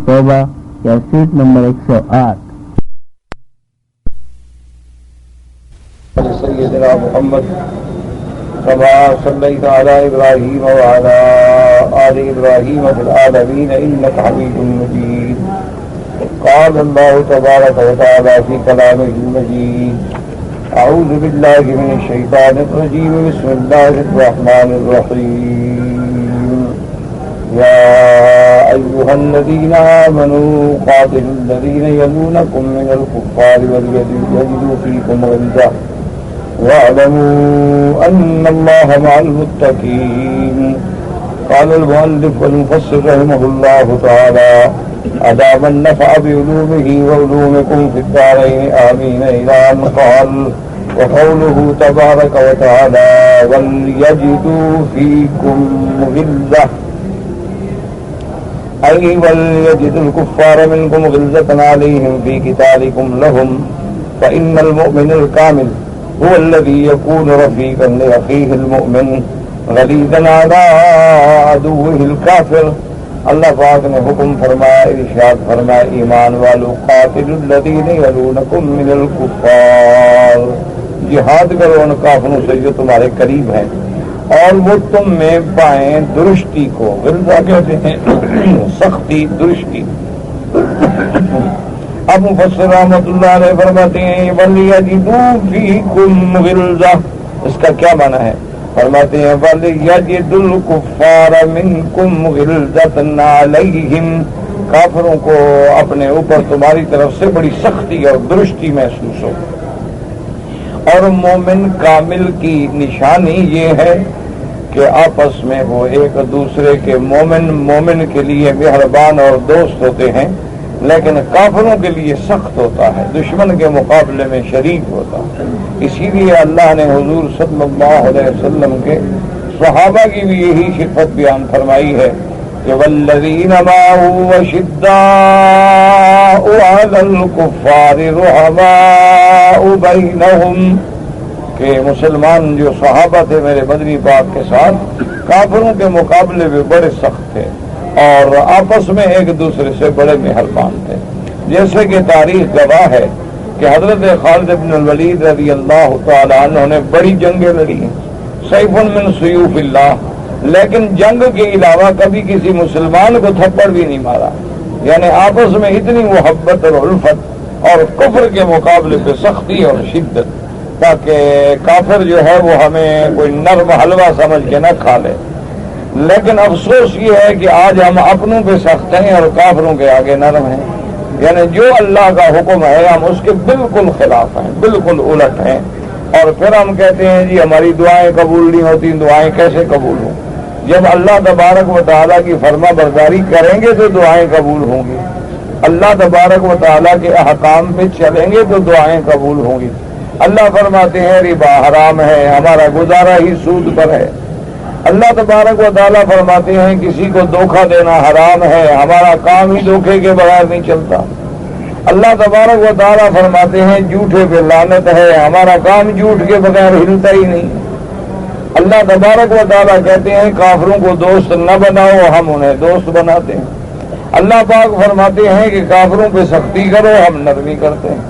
توبہ cassette number 108 سیدنا محمد كما صليت على إبراهيم وعلى آل إبراهيم في العالمين إنك حميد مجيد. قال الله تبارك وتعالى في كلامه المجيد: أعوذ بالله من الشيطان الرجيم. بسم الله الرحمن الرحيم. يا أيها الذين آمنوا قاتلوا الذين يلونكم من الكفار وليجدوا فيكم غلظة واعلموا أن الله مع المتقين. قال المؤلف والمفسر رحمه الله تعالى: أدام النفع بعلومه وعلومكم في الدارين آمين. إلى أن قال: وقوله تبارك وتعالى: وليجدوا فيكم غلظة، أي وليجد الكفار منكم غلظة عليهم في قتالكم لهم، فإن المؤمن الكامل هو الذي يكون رفيقا لأخيه المؤمن غليظا على عدوه الكافر. اللہ پاک نے حکم فرمایا، ارشاد فرمایا: ایمان والو، قاتلوا الذین یلونکم من الکفار، جہاد کرو ان کافروں سے جو تمہارے قریب ہیں اور وہ تم میں پائیں درستی کو. غلظہ کہتے ہیں سختی، درستی. اب مفسر رحمۃ اللہ علیہ فرماتے ہیں: وَلْيَجِدُوا فِيكُمْ غِلْظَةً، اس کا کیا معنی ہے؟ فرماتے ہیں: وَلْيَجِدُ الْكُفَّارَ مِنْكُمْ غِلْظَةً عَلَيْهِمْ، کافروں کو اپنے اوپر تمہاری طرف سے بڑی سختی اور درستی محسوس ہو. اور مومن کامل کی نشانی یہ ہے کہ آپس میں وہ ایک دوسرے کے مومن کے لیے مہربان اور دوست ہوتے ہیں، لیکن کافروں کے لیے سخت ہوتا ہے، دشمن کے مقابلے میں شریک ہوتا ہے. اسی لیے اللہ نے حضور صلی اللہ علیہ وسلم کے صحابہ کی بھی یہی صفت بیان فرمائی ہے کہ والذین معه اشداء علی الکفار رحماء بینہم، کہ مسلمان جو صحابہ تھے میرے بدری پاک کے ساتھ کافروں کے مقابلے میں بڑے سخت تھے اور آپس میں ایک دوسرے سے بڑے مہربان تھے. جیسے کہ تاریخ گواہ ہے کہ حضرت خالد بن الولید رضی اللہ تعالی عنہ نے بڑی جنگیں لڑی ہیں، سیف من سیوف اللہ، لیکن جنگ کے علاوہ کبھی کسی مسلمان کو تھپڑ بھی نہیں مارا. یعنی آپس میں اتنی محبت اور الفت اور کفر کے مقابلے پہ سختی اور شدت، تاکہ کافر جو ہے وہ ہمیں کوئی نرم حلوہ سمجھ کے نہ کھا لے. لیکن افسوس یہ ہے کہ آج ہم اپنوں پہ سخت ہیں اور کافروں کے آگے نرم ہیں. یعنی جو اللہ کا حکم ہے ہم اس کے بالکل خلاف ہیں، بالکل الٹ ہیں. اور پھر ہم کہتے ہیں جی ہماری دعائیں قبول نہیں ہوتی. دعائیں کیسے قبول ہوں؟ جب اللہ تبارک و تعالیٰ کی فرما برداری کریں گے تو دعائیں قبول ہوں گی. اللہ تبارک و تعالیٰ کے احکام پہ چلیں گے تو دعائیں قبول ہوں گی. اللہ فرماتے ہیں ربا حرام ہے، ہمارا گزارا ہی سود پر ہے. اللہ تبارک و تعالیٰ فرماتے ہیں کسی کو دھوکہ دینا حرام ہے، ہمارا کام ہی دھوکے کے بغیر نہیں چلتا. اللہ تبارک و تعالیٰ فرماتے ہیں جھوٹے پہ لعنت ہے، ہمارا کام جھوٹ کے بغیر ہلتا ہی نہیں. اللہ تبارک و تعالیٰ کہتے ہیں کافروں کو دوست نہ بناؤ، ہم انہیں دوست بناتے ہیں. اللہ پاک فرماتے ہیں کہ کافروں پہ سختی کرو، ہم نرمی کرتے ہیں.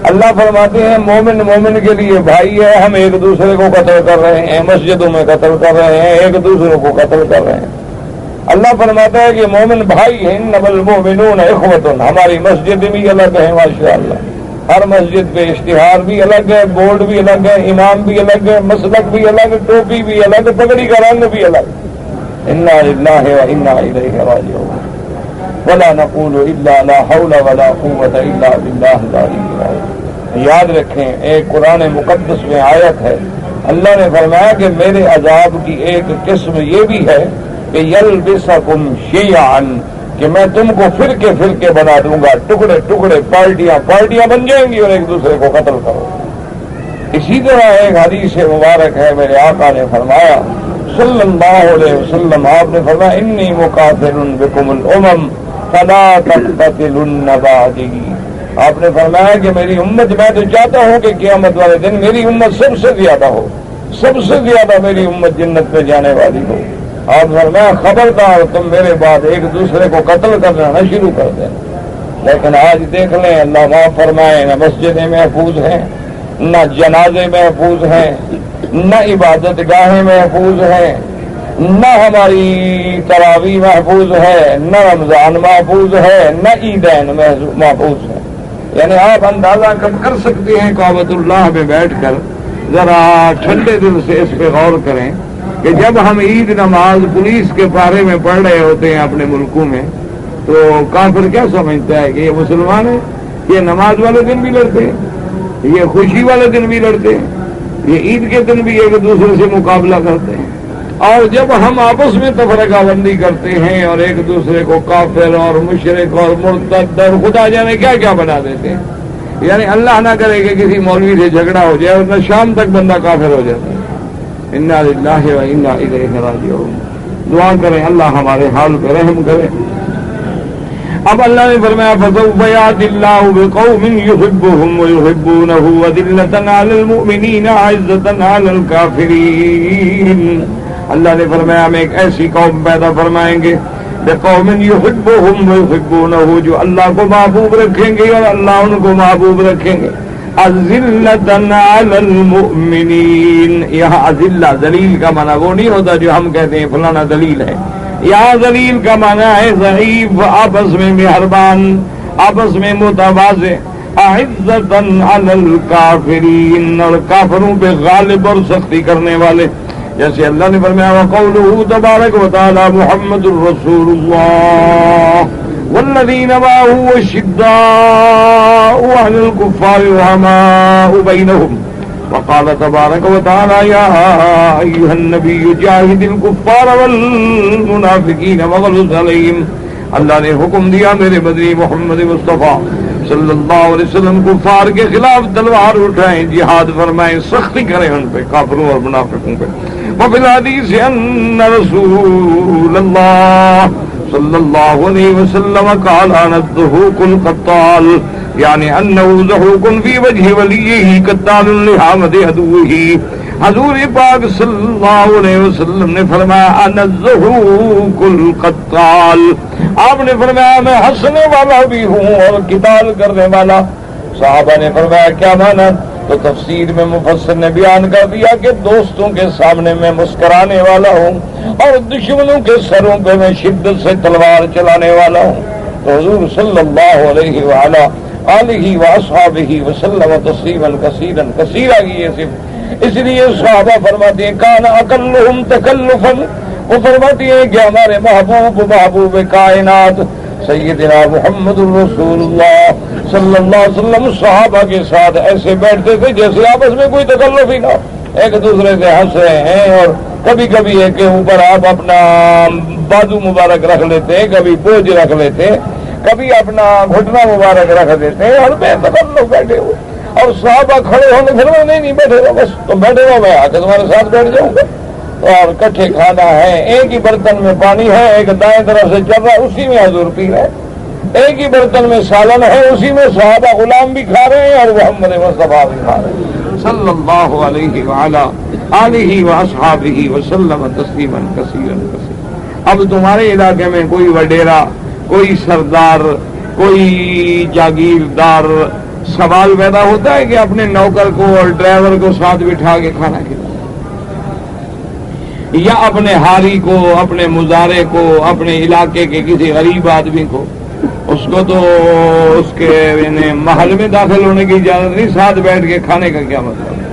اللہ فرماتے ہیں مومن کے لیے بھائی ہے، ہم ایک دوسرے کو قتل کر رہے ہیں، مسجدوں میں قتل کر رہے ہیں، ایک دوسرے کو قتل کر رہے ہیں. اللہ فرماتا ہے کہ مومن بھائی ہیں، انما المؤمنون اخوۃ، ہماری مسجد بھی الگ ہے ماشاءاللہ. ہر مسجد پہ اشتہار بھی الگ ہے، بورڈ بھی الگ ہے، امام بھی الگ ہے، مسلک بھی الگ، ٹوپی بھی الگ، پگڑی کا رنگ بھی الگ. انا للہ وانا الیہ راجعون. ولا نقول الا لا حول ولا قوة الا باللہ العلی العظیم. یاد رکھیں ایک قرآن مقدس میں آیت ہے، اللہ نے فرمایا کہ میرے عذاب کی ایک قسم یہ بھی ہے کہ یلبسکم شیعا، کہ میں تم کو فرقے بنا دوں گا، ٹکڑے پارٹیاں بن جائیں گی اور ایک دوسرے کو قتل کرو. اسی طرح ایک حدیث مبارک ہے، میرے آقا نے فرمایا صلی اللہ علیہ وسلم، آپ نے فرمایا انی مقاتل بکم الامم فلا تقتتلن بعدی. آپ نے فرمایا کہ میری امت، میں تو چاہتا ہوں کہ قیامت والے دن میری امت سب سے زیادہ ہو، سب سے زیادہ میری امت جنت میں جانے والی ہو. اور فرمایا خبردار تم میرے بعد ایک دوسرے کو قتل کرنا نہ شروع کر دینا. لیکن آج دیکھ لیں اللہ معاف فرمائے، نہ مسجدیں محفوظ ہیں، نہ جنازے محفوظ ہیں، نہ عبادت گاہیں محفوظ ہیں، نہ ہماری تراویح محفوظ ہے، نہ رمضان محفوظ ہے، نہ عیدین محفوظ ہے. یعنی آپ اندازہ کر سکتے ہیں کعبۃ اللہ میں بیٹھ کر ذرا ٹھنڈے دل سے اس پہ غور کریں کہ جب ہم عید نماز پولیس کے پارے میں پڑھ رہے ہوتے ہیں اپنے ملکوں میں، تو کافر کیا سمجھتا ہے کہ یہ مسلمان ہے؟ یہ نماز والے دن بھی لڑتے ہیں، یہ خوشی والے دن بھی لڑتے ہیں، یہ عید کے دن بھی ایک دوسرے سے مقابلہ کرتے ہیں. اور جب ہم آپس میں تفرقہ بندی کرتے ہیں اور ایک دوسرے کو کافر اور مشرک اور مرتد اور خدا جانے کیا کیا بنا دیتے ہیں، یعنی اللہ نہ کرے کہ کسی مولوی سے جھگڑا ہو جائے اور نہ شام تک بندہ کافر ہو جاتا ہے. انا للہ و انا الیہ راجعون. دعا کریں اللہ ہمارے حال پہ رحم کرے. اب اللہ نے فرمایا فسوف یأتی اللہ بقوم یحبهم ویحبونہ وذلۃ علی المؤمنین عزۃ علی الکافرین. اللہ نے فرمایا ہم ایک ایسی قوم پیدا فرمائیں گے بقوم یحبهم ویحبونہ، جو اللہ کو محبوب رکھیں گے اور اللہ ان کو محبوب رکھیں گے. اذلۃ علی المؤمنین، یہاں اذلہ ذلیل کا معنی وہ نہیں ہوتا جو ہم کہتے ہیں فلانا ذلیل ہے. یہاں ذلیل کا معنی ہے ضعیف، آپس میں مہربان، آپس میں متواضع. اعزۃ علی الکافرین، اور کافروں پہ غالب اور سختی کرنے والے. جیسے اللہ نے فرمایا وقولہ تبارک و تعالی محمد الرسول اللہ والذین معہ اشداء علی الکفار رحماء بینہم. وقال تبارک و تعالی یا ایھا النبی جاہد الکفار والمنافقین واغلظ علیہم. اللہ نے حکم دیا میرے مدنی محمد مصطفیٰ صلی اللہ علیہ وسلم کفار کے خلاف تلوار اٹھائیں، جہاد فرمائیں، سختی کریں ان پہ، کافروں اور منافقوں پہ. وفی الحدیث ان رسول اللہ صلی اللہ علیہ وسلم قال انا الضحوک القتال، یعنی انہ ضحوک فی وجہ ولیہ قتال لحامد عدوہ. حضور پاک صلی اللہ علیہ وسلم نے فرمایا انا الضحوک القتال. آپ نے فرمایا میں ہنسنے والا بھی ہوں اور قتال کرنے والا. صحابہ نے فرمایا کیا مانا؟ تو تفسیر میں مفسر نے بیان کر دیا کہ دوستوں کے سامنے میں مسکرانے والا ہوں اور دشمنوں کے سروں پہ میں شدت سے تلوار چلانے والا ہوں. تو حضور صلی اللہ علیہ وآلہ آلہ واصحابہ وسلم تسلیما کثیرا کثیرا کی یہ صفت. اس لیے صحابہ فرماتے ہیں کان اقلہم تکلفا، وہ فرماتی ہیں کہ ہمارے محبوب کائنات سیدنا محمد الرسول اللہ صلی اللہ علیہ وسلم صحابہ کے ساتھ ایسے بیٹھتے تھے جیسے آپس میں کوئی تکلف ہی نہ، ایک دوسرے سے ہنس رہے ہیں. اور کبھی کبھی ایک کے اوپر آپ اپنا بازو مبارک رکھ لیتے ہیں، کبھی بوجھ رکھ لیتے ہیں، کبھی اپنا گھٹنا مبارک رکھ دیتے ہیں اور بے تکلف بیٹھے ہوئے. اور صحابہ کھڑے ہونے پھر نہیں بیٹھے رہو، بس تم بیٹھے رہو، میں آ کے تمہارے ساتھ بیٹھ جاؤں گا. اور کٹھے کھانا ہے، ایک ہی برتن میں پانی ہے، ایک دائیں طرف سے چل رہا ہے اسی میں حضور پی رہے ہیں. ایک ہی برتن میں سالن ہے اسی میں صحابہ غلام بھی کھا رہے ہیں اور محمد مصطفیٰ بھی کھا رہے ہیں صلی اللہ علیہ وعلا آلہ واصحابہ وسلم تسلیما کثیرا کثیرا. اب تمہارے علاقے میں کوئی وڈیرا، کوئی سردار، کوئی جاگیردار سوال پیدا ہوتا ہے کہ اپنے نوکر کو اور ڈرائیور کو ساتھ بٹھا کے کھانا کھلائے، یا اپنے ہاری کو، اپنے مزارے کو، اپنے علاقے کے کسی غریب آدمی کو، اس کو تو اس کے محل میں داخل ہونے کی اجازت نہیں، ساتھ بیٹھ کے کھانے کا کیا مطلب ہے؟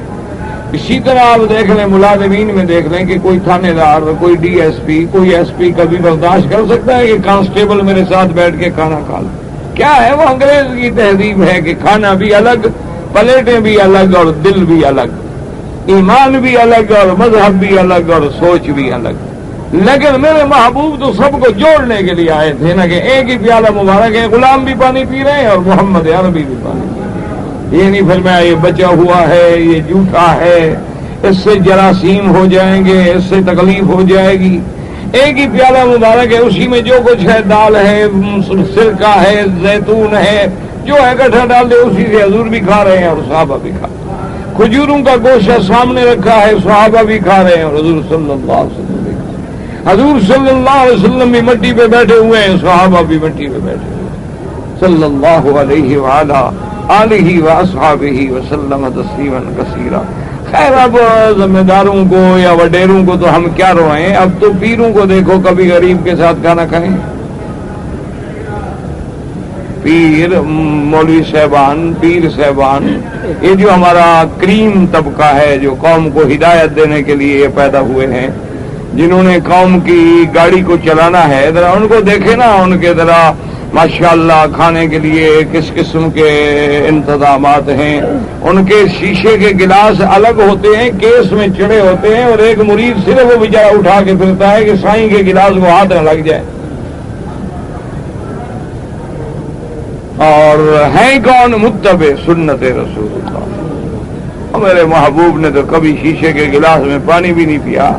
اسی طرح آپ دیکھ لیں ملازمین میں دیکھ لیں کہ کوئی تھانے دار، کوئی ڈی ایس پی، کوئی ایس پی کبھی برداشت کر سکتا ہے کہ کانسٹیبل میرے ساتھ بیٹھ کے کھانا کھا لے؟ کیا ہے وہ انگریز کی تہذیب ہے کہ کھانا بھی الگ، پلیٹیں بھی الگ اور دل بھی الگ، ایمان بھی الگ اور مذہب بھی الگ اور سوچ بھی الگ. لیکن میرے محبوب تو سب کو جوڑنے کے لیے آئے تھے نا، کہ ایک ہی پیالہ مبارک ہے، غلام بھی پانی پی رہے ہیں اور محمد عربی بھی پانی پی رہے ہیں. یہ نہیں فرمایا یہ بچا ہوا ہے، یہ جھوٹا ہے، اس سے جراثیم ہو جائیں گے، اس سے تکلیف ہو جائے گی. ایک ہی پیالہ مبارک ہے، اسی میں جو کچھ ہے، دال ہے، سرکہ ہے، زیتون ہے، جو ہے کٹھا ڈال دے، اسی سے حضور بھی کھا رہے ہیں اور صحابہ بھی کھا رہے ہیں. کھجوروں کا گوشت سامنے رکھا ہے، صحابہ بھی کھا رہے ہیں اور حضور صلی اللہ علیہ وسلم بھی کھا رہے ہیں. حضور صلی اللہ علیہ وسلم بھی مٹی پہ بیٹھے ہوئے ہیں، صحابہ بھی مٹی پہ بیٹھے ہوئے ہیں، صلی اللہ علیہ وعلا آلہ واصحابہ وسلم تسلیما کثیرا۔ خیر اب ذمہ داروں کو یا وڈیروں کو تو ہم کیا روئیں، اب تو پیروں کو دیکھو کبھی غریب کے ساتھ کھانا کھائیں۔ پیر مولوی صاحبان، پیر صاحبان، یہ جو ہمارا کریم طبقہ ہے جو قوم کو ہدایت دینے کے لیے یہ پیدا ہوئے ہیں، جنہوں نے قوم کی گاڑی کو چلانا ہے، ذرا ان کو دیکھیں نا، ان کے ذرا ماشاءاللہ کھانے کے لیے کس قسم کے انتظامات ہیں۔ ان کے شیشے کے گلاس الگ ہوتے ہیں، کیس میں چڑے ہوتے ہیں، اور ایک مرید صرف وہ بیچارہ اٹھا کے پھرتا ہے کہ سائیں کے گلاس کو ہاتھ نہ لگ جائے۔ اور ہیں کون؟ متبع سنت رسول اللہ۔ اور میرے محبوب نے تو کبھی شیشے کے گلاس میں پانی بھی نہیں پیا۔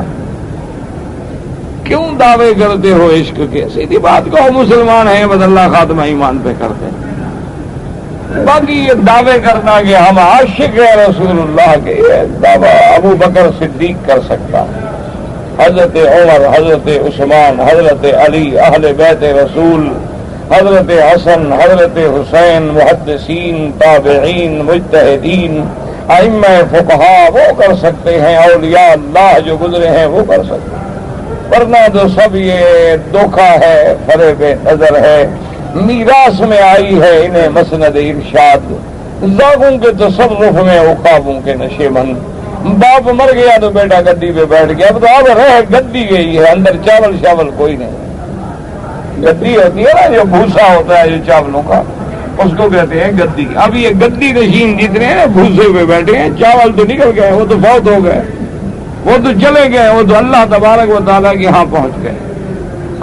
کیوں دعوے کرتے ہو عشق کے؟ سیدھی بات کہو، مسلمان ہیں، بس اللہ خاتمہ ایمان پہ کرتے ہیں۔ باقی یہ دعوے کرنا کہ ہم عاشق ہیں رسول اللہ کے، یہ دعویٰ ابو بکر صدیق کر سکتا ہے، حضرت عمر، حضرت عثمان، حضرت علی، اہل بیت رسول، حضرت حسن، حضرت حسین، محدثین، تابعین، مجتہدین، ائمہ فقہا، وہ کر سکتے ہیں۔ اولیاء اللہ جو گزرے ہیں وہ کر سکتے ہیں، ورنہ تو سب یہ دھوکہ ہے، فریب نظر ہے، میراث میں آئی ہے انہیں مسند ارشاد، ذاگوں کے تصرف میں عقابوں کے نشے مند۔ باپ مر گیا تو بیٹا گدی پہ بیٹھ گیا، اب تو اب رہ گدی گئی ہے، اندر چاول شاول کوئی نہیں۔ گدی ہوتی ہے نا جو بھوسا ہوتا ہے جو چاولوں کا، اس کو کہتے ہیں گدی۔ اب یہ گدی نشین جتنے ہیں بھوسے پہ بیٹھے ہیں، چاول تو نکل گئے، وہ تو فوت ہو گئے، وہ تو چلے گئے، وہ تو اللہ تبارک و تعالیٰ کے ہاں پہنچ گئے۔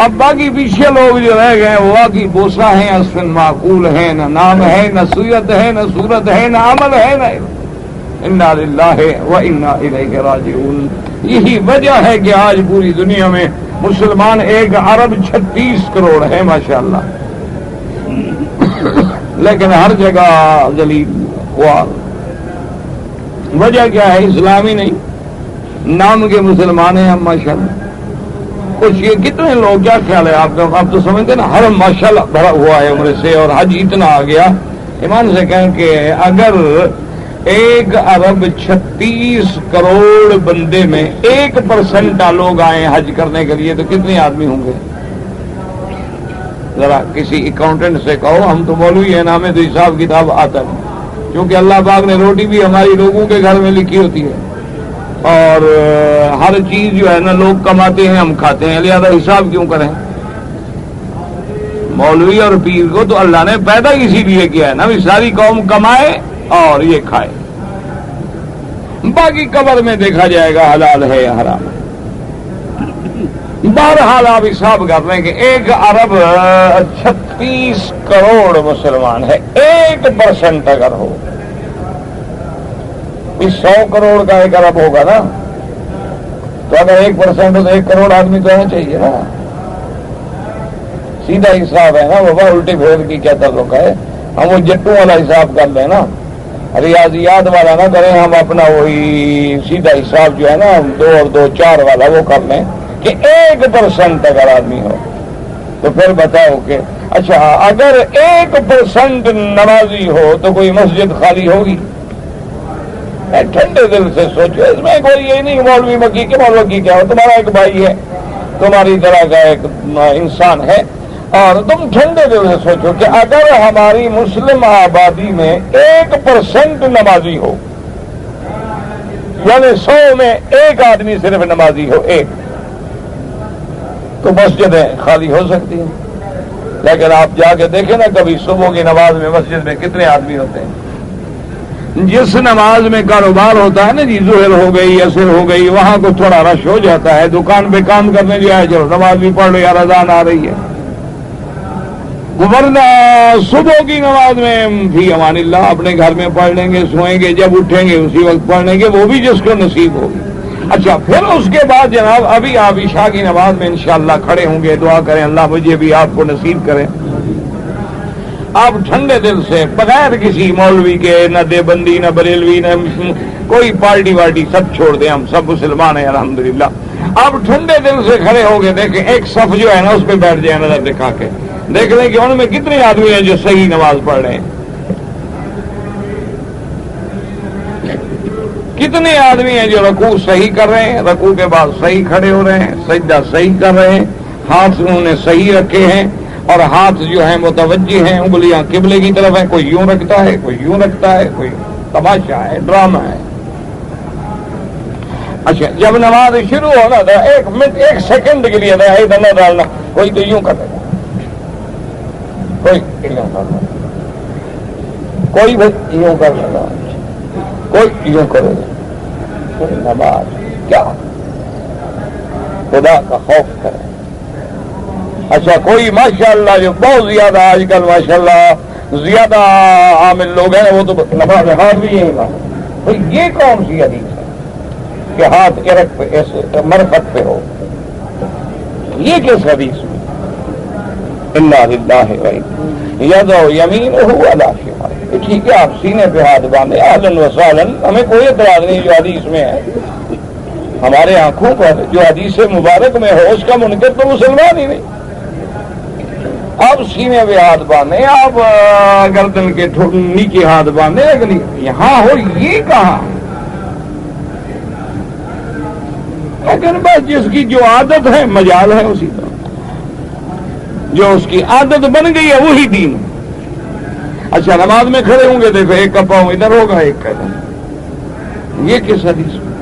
اب باقی پیچھے لوگ جو رہ گئے وہ واقعی بوسا ہیں، اصل معقول ہے، نہ نام ہے، نہ سیرت ہے، نہ صورت ہے، نہ عمل ہے، نہ انا للہ و انا الیہ راجعون۔ یہی وجہ ہے کہ آج پوری دنیا میں مسلمان 1 ارب 36 کروڑ ہے ماشاءاللہ، لیکن ہر جگہ ذلیل خوار۔ وجہ کیا ہے؟ اسلامی نہیں، نام کے مسلمان ہیں ہم ماشاءاللہ۔ کچھ یہ کتنے لوگ، کیا خیال ہے آپ کا؟ آپ تو سمجھتے نا، حرم ماشاءاللہ بھرا ہوا ہے عمرے سے، اور حج اتنا آ گیا، ایمان سے کہیں کہ اگر 1 ارب 36 کروڑ بندے میں 1% لوگ آئے حج کرنے کے لیے تو کتنے آدمی ہوں گے؟ ذرا کسی اکاؤنٹنٹ سے کہو، ہم تو مولوی ہیں نا، ہمیں تو حساب کتاب آتا ہے، کیونکہ اللہ پاک نے روٹی بھی ہماری لوگوں کے گھر میں لکھی ہوتی ہے، اور ہر چیز جو ہے نا لوگ کماتے ہیں ہم کھاتے ہیں، لہذا حساب کیوں کریں؟ مولوی اور پیر کو تو اللہ نے پیدا اسی لیے کیا ہے نا، ساری قوم کمائے اور یہ کھائے، باقی قبر میں دیکھا جائے گا حلال ہے یا حرام ہے۔ بہرحال آپ حساب کر لیں کہ 1 ارب 36 کروڑ مسلمان ہے، 1% اگر ہو، 100 کروڑ کا 1 ارب ہوگا نا، تو اگر 1% ہو تو 1 کروڑ آدمی تو ہونا چاہیے نا، سیدھا حساب ہے نا بابا، الٹی پھیر کی کیا تعلق ہے؟ ہم وہ جٹوں والا حساب کر لیں نا، ریاضیات والا نہ کریں، ہم اپنا وہی سیدھا حساب جو ہے نا 2 اور 2 4 والا وہ کر لیں کہ 1% اگر آدمی ہو تو پھر بتاؤ کہ اچھا اگر 1% نمازی ہو تو کوئی مسجد خالی ہوگی؟ ٹھنڈے دل سے سوچو، اس میں کوئی یہ نہیں مولوی مکی کے مولوی کیا ہو، تمہارا ایک بھائی ہے، تمہاری طرح کا ایک انسان ہے، اور تم ٹھنڈے دل سے سوچو کہ اگر ہماری مسلم آبادی میں 1% نمازی ہو، یعنی 100 میں 1 آدمی صرف نمازی ہو، 1، تو مسجدیں خالی ہو سکتی ہیں۔ لیکن آپ جا کے دیکھیں نا کبھی صبح کی نماز میں مسجد میں کتنے آدمی ہوتے ہیں؟ جس نماز میں کاروبار ہوتا ہے نا جی، ظہر ہو گئی، عصر ہو گئی، وہاں کو تھوڑا رش ہو جاتا ہے، دکان پہ کام کرنے جو ہے چلو نماز بھی پڑھ لو یا اذان آ رہی ہے، ورنہ صبح کی نماز میں بھی امان اللہ اپنے گھر میں پڑھ لیں گے، سوئیں گے، جب اٹھیں گے اسی وقت پڑھ لیں گے، وہ بھی جس کو نصیب ہوگی۔ اچھا پھر اس کے بعد جناب ابھی آپ عشاء کی نماز میں انشاءاللہ کھڑے ہوں گے، دعا کریں اللہ مجھے بھی آپ کو نصیب کریں۔ آپ ٹھنڈے دل سے بغیر کسی مولوی کے، نہ دیوبندی نہ بریلوی نہ کوئی پارٹی وارٹی سب چھوڑ دیں، ہم سب مسلمان ہیں الحمدللہ، اب ٹھنڈے دل سے کھڑے ہو گئے، دیکھیں ایک صف جو ہے نا اس پہ بیٹھ جائیں، نظر دکھا کے دیکھ لیں کہ ان میں کتنے آدمی ہیں جو صحیح نماز پڑھ رہے ہیں، کتنے آدمی ہیں جو رکوع صحیح کر رہے ہیں، رکوع کے بعد صحیح کھڑے ہو رہے ہیں، سجدہ صحیح کر رہے ہیں، ہاتھ انہوں نے صحیح رکھے ہیں اور ہاتھ جو ہیں متوجہ ہیں، انگلیاں قبلے کی طرف ہیں، کوئی یوں رکھتا ہے، کوئی یوں رکھتا ہے، کوئی تماشا ہے، ڈرامہ ہے۔ اچھا جب نماز شروع ہونا تھا 1 منٹ 1 سیکنڈ کے لیے تھا ادھر نہ ڈالنا، کوئی تو یوں کرے گا، کوئی یوں کر لے گا، کوئی بھی یوں کر لے گا، کوئی یوں کرے گا۔ کوئی نماز کیا خدا کا خوف کرے۔ اچھا کوئی ماشاءاللہ جو بہت زیادہ آج کل ماشاءاللہ زیادہ عامل لوگ ہیں وہ تو نماز ہاتھ بھی یہی بات، بھائی یہ کون سی حدیث ہے کہ ہاتھ ارک پہ ایسے مرفت پہ ہو؟ یہ کس حدیث میں؟ انا للہ و یدعو یمینہ علی شمالہ، ٹھیک ہے آپ سینے پہ ہاتھ باندھے، اہلاً و سہلاً، ہمیں کوئی اعتراض نہیں جو حدیث میں ہے، ہمارے آنکھوں پر جو حدیث مبارک میں ہو اس کا منکر تو مسلمان ہی نہیں۔ آپ سینے پہ ہاتھ باندھیں، آپ گردن کے نیچے ہاتھ باندھیں، لیکن یہاں ہو یہ کہاں؟ لیکن بس جس کی جو عادت ہے مجال ہے اسی طرح، جو اس کی عادت بن گئی ہے وہی دین۔ اچھا نماز میں کھڑے ہوں گے دیکھو ایک کا پاؤں ادھر ہوگا ایک کا ادھر، یہ کس حدیث میں؟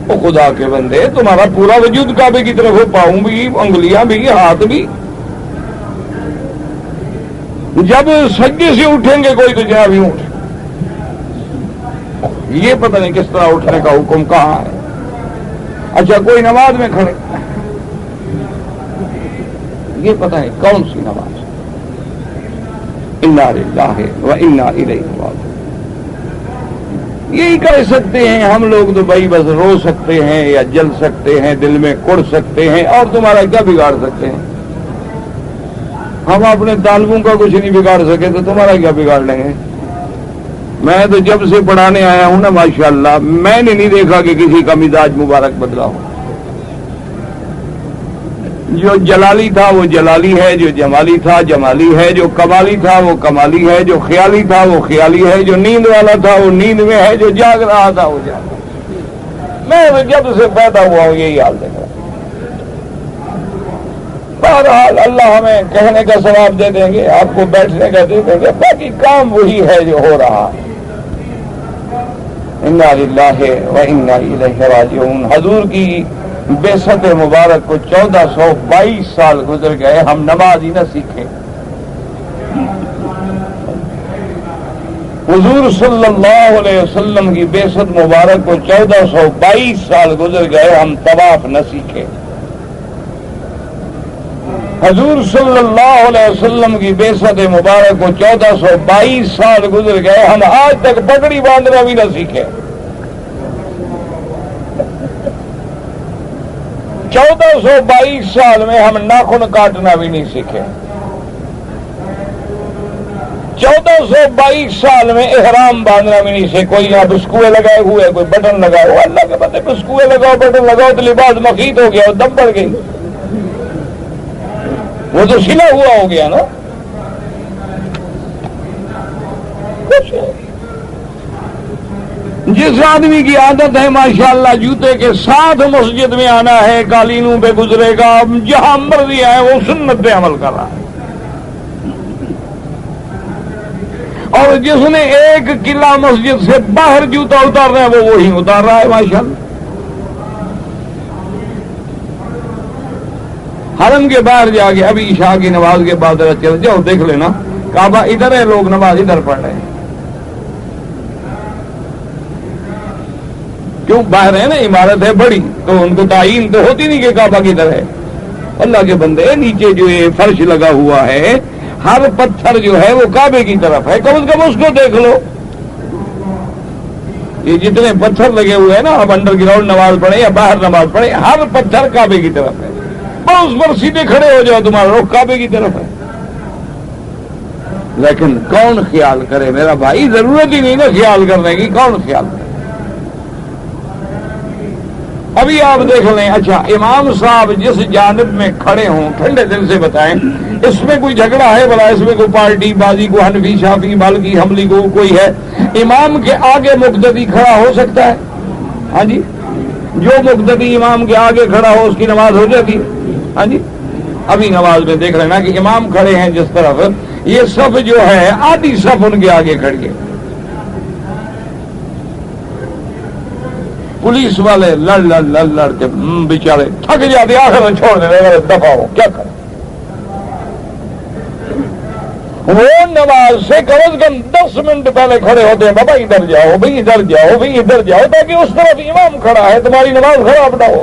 وہ خدا کے بندے تمہارا پورا وجود کعبے کی طرف ہو، پاؤں بھی، انگلیاں بھی، ہاتھ بھی۔ جب سجدے سے اٹھیں گے کوئی تو جناب یوں اٹھے، یہ پتہ نہیں کس طرح اٹھنے کا حکم کہاں ہے۔ اچھا کوئی نماز میں کھڑے، یہ پتہ نہیں کون سی نماز۔ انا للہ و انا الیہ راجعون۔ یہی کہہ سکتے ہیں ہم لوگ تو بھائی بس رو سکتے ہیں یا جل سکتے ہیں، دل میں کڑ سکتے ہیں، اور تمہارا کیا بگاڑ سکتے ہیں؟ ہم اپنے طالبوں کا کچھ نہیں بگاڑ سکے تو تمہارا کیا بگاڑ لیں گے؟ میں تو جب سے پڑھانے آیا ہوں نا ماشاءاللہ میں نے نہیں دیکھا کہ کسی کا مزاج مبارک بدلا ہو۔ جو جلالی تھا وہ جلالی ہے، جو جمالی تھا جمالی ہے، جو کمالی تھا وہ کمالی ہے، جو خیالی تھا وہ خیالی ہے، جو نیند والا تھا وہ نیند میں ہے، جو جاگ رہا تھا وہ جاگ رہا۔ میں جب سے پیدا ہوا ہوں یہی حال دیکھ رہا۔ بہرحال اللہ ہمیں کہنے کا ثواب دے دیں گے، آپ کو بیٹھنے کا دے دیں گے، باقی کام وہی ہے جو ہو رہا ہے۔ انا للہ و انا الیہ راجعون۔ حضور کی بعثت مبارک کو 1422 سال گزر گئے، ہم نماز ہی نہ سیکھے۔ حضور صلی اللہ علیہ وسلم کی بعثت مبارک کو 1422 سال گزر گئے، ہم طواف نہ سیکھے۔ حضور صلی اللہ علیہ وسلم کی بعثت مبارک کو 1422 سال گزر گئے، ہم آج تک پگڑی باندھنا بھی نہ سیکھے۔ 1422 سال میں ہم ناخن کاٹنا بھی نہیں سیکھے۔ 1422 سال میں احرام باندھنا بھی نہیں سیکھے۔ کوئی یہاں بسکوے لگائے ہوئے، کوئی بٹن لگائے ہوئے، اللہ کے بندے بسکوے لگاؤ بٹن لگاؤ تو لباس مخیط ہو گیا اور دم پڑ گئی، وہ تو سلا ہوا ہو گیا نا۔ کچھ جس آدمی کی عادت ہے ماشاءاللہ جوتے کے ساتھ مسجد میں آنا ہے، قالینوں پہ گزرے گا، جہاں مرضی ہے وہ سنت پہ عمل کر رہا ہے، اور جس نے ایک قلعہ مسجد سے باہر جوتا اتارنا ہے وہ وہی اتار رہا ہے ماشاءاللہ۔ حرم کے باہر جا کے ابھی عشاء کی نماز کے بعد چل جاؤ دیکھ لینا، کعبہ ادھر ہے، لوگ نماز ادھر پڑھ رہے ہیں، کیوں؟ باہر ہے نا، عمارت ہے بڑی، تو ان کو تعین تو ہوتی نہیں کہ کعبہ کدھر ہے۔ اللہ کے بندے نیچے جو یہ فرش لگا ہوا ہے، ہر پتھر جو ہے وہ کعبے کی طرف ہے، کم از کم اس کو دیکھ لو۔ یہ جتنے پتھر لگے ہوئے ہیں نا، اب انڈر گراؤنڈ نماز پڑھے یا باہر نماز پڑھے، ہر پتھر کعبے کی طرف ہے، اس پر سیدھے کھڑے ہو جاؤ تمہارا رخ کعبے کی طرف ہے۔ لیکن کون خیال کرے میرا بھائی؟ ضرورت ہی نہیں نا خیال کرنے کی، کون خیال کرے؟ ابھی آپ دیکھ لیں، اچھا امام صاحب جس جانب میں کھڑے ہوں ٹھنڈے دل سے بتائیں، اس میں کوئی جھگڑا ہے بلا؟ اس میں کوئی پارٹی بازی کو حنفی شافی مالکی حملی کو کوئی ہے؟ امام کے آگے مقتدی کھڑا ہو سکتا ہے؟ ہاں جی، جو مقتدی امام کے آگے کھڑا ہو اس کی نماز ہو جاتی ہے؟ ہاں جی، ابھی نماز میں دیکھ رہے نا کہ امام کھڑے ہیں جس طرف، یہ صف جو ہے آدھی صف ان کے آگے کھڑی ہے، پولیس والے لڑ لڑ لڑ لڑ کے بیچارے تھک جاتے، آخر میں چھوڑ دے دفاع ہو، کیا کریں؟ وہ نماز سے کم از کم 10 منٹ پہلے کھڑے ہوتے ہیں، بابا ادھر جاؤ بھائی، ادھر جاؤ بھائی، ادھر جاؤ، تاکہ اس طرف امام کھڑا ہے تمہاری نماز خراب نہ ہو۔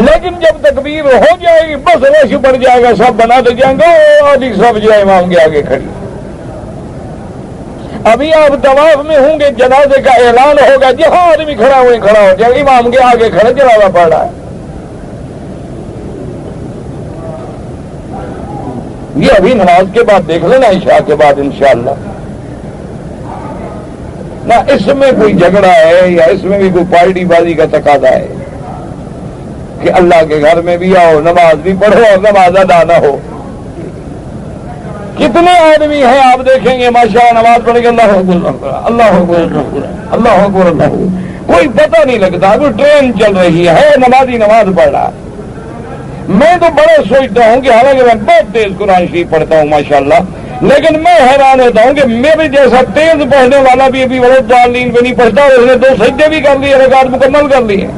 لیکن جب تکبیر ہو جائے گی بس رش پڑ جائے گا، سب بناتے جائیں گے، آدھی سب جو ہے امام کے آگے کھڑی۔ ابھی آپ طواف میں ہوں گے، جنازے کا اعلان ہوگا، جہاں آدمی کھڑا ہوئے کھڑا ہو جائے، امام کے آگے کھڑے جنازہ پڑھ رہا ہے۔ یہ ابھی نماز کے بعد دیکھ لینا، عشاء کے بعد انشاءاللہ۔ نہ اس میں کوئی جھگڑا ہے یا اس میں بھی کوئی پارٹی بازی کا تقاضا ہے کہ اللہ کے گھر میں بھی آؤ، نماز بھی پڑھو اور نماز ادا نہ ہو۔ کتنے آدمی ہیں آپ دیکھیں گے ماشاء نماز پڑھ کے اللہ اکبر اللہ اکبر اللہ اکبر اللہ اکبر، کوئی پتہ نہیں لگتا، کوئی ٹرین چل رہی ہے نمازی نماز پڑھ رہا۔ میں تو بڑا سوچتا ہوں کہ حالانکہ میں بہت تیز قرآن شریف پڑھتا ہوں ماشاءاللہ، لیکن میں حیران ہوتا ہوں کہ میرے جیسا تیز پڑھنے والا بھی ابھی بڑے تعلیم پہ نہیں پڑھتا، اور اس نے 2 سجدے بھی کر لیے، رکعت مکمل کر لی ہے۔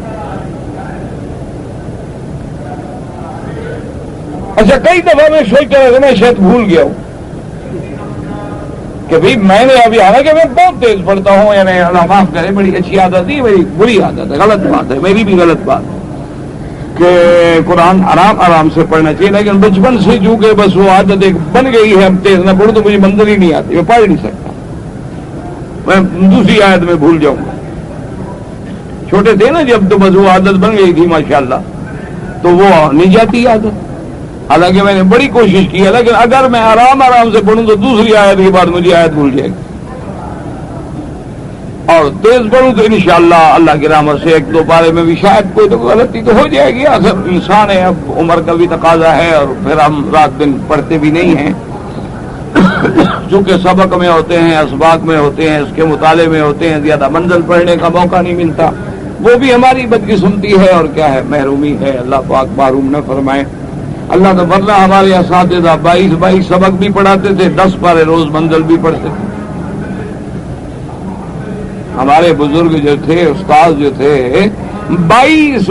اچھا کئی دفعہ میں سوچتا رہتا، میں شاید بھول گیا ہوں کہ بھائی میں نے ابھی، حالانکہ میں بہت تیز پڑھتا ہوں، یعنی اللہ معاف کرے، بڑی اچھی عادت نہیں، بڑی بری عادت ہے، غلط بات ہے، میری بھی غلط بات ہے کہ قرآن آرام آرام سے پڑھنا چاہیے، لیکن بچپن سے چونکہ بس وہ عادت ایک بن گئی ہے، اب تیز نہ پڑھوں تو مجھے منظر ہی نہیں آتی، میں پڑھ نہیں سکتا، میں دوسری آیت میں بھول جاؤں گا۔ چھوٹے تھے نا جب تو بس وہ عادت بن گئی تھی ماشاءاللہ، تو وہ نہیں جاتی عادت، حالانکہ میں نے بڑی کوشش کی ہے، لیکن اگر میں آرام آرام سے پڑھوں تو دوسری آیت کے بعد مجھے آیت بھول جائے گی، اور تیز پڑھوں تو انشاءاللہ اللہ کی رحمت سے 1-2 پارے میں بھی شاید کوئی تو غلطی تو ہو جائے گی، اگر انسان ہے، اب عمر کا بھی تقاضا ہے، اور پھر ہم رات دن پڑھتے بھی نہیں ہیں، چونکہ سبق میں ہوتے ہیں، اسباق میں ہوتے ہیں، اس کے مطالعے میں ہوتے ہیں، زیادہ منزل پڑھنے کا موقع نہیں ملتا، وہ بھی ہماری بدقسمتی ہے اور کیا ہے، محرومی ہے، اللہ پاک محروم نہ فرمائے۔ اللہ تو ورنہ ہمارے اساتذہ 22 سبق بھی پڑھاتے تھے، 10 پارے روز منزل بھی پڑھتے تھے۔ ہمارے بزرگ جو تھے، استاد جو تھے، 22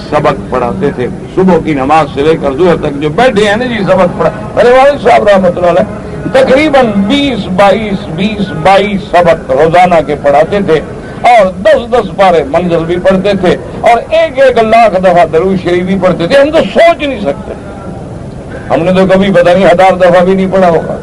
سبق پڑھاتے تھے، صبح کی نماز سے لے کر ظہر تک جو بیٹھے ہیں نا جی سبق پڑھا، میرے والد صاحب رحمۃ اللہ علیہ تقریباً 20-22 سبق روزانہ کے پڑھاتے تھے، اور 10 پارے منزل بھی پڑھتے تھے، اور 1 لاکھ دفعہ درود شریف بھی پڑھتے تھے۔ ہم تو سوچ نہیں سکتے، ہم نے تو کبھی پتہ نہیں 1000 دفعہ بھی نہیں پڑھا ہوگا،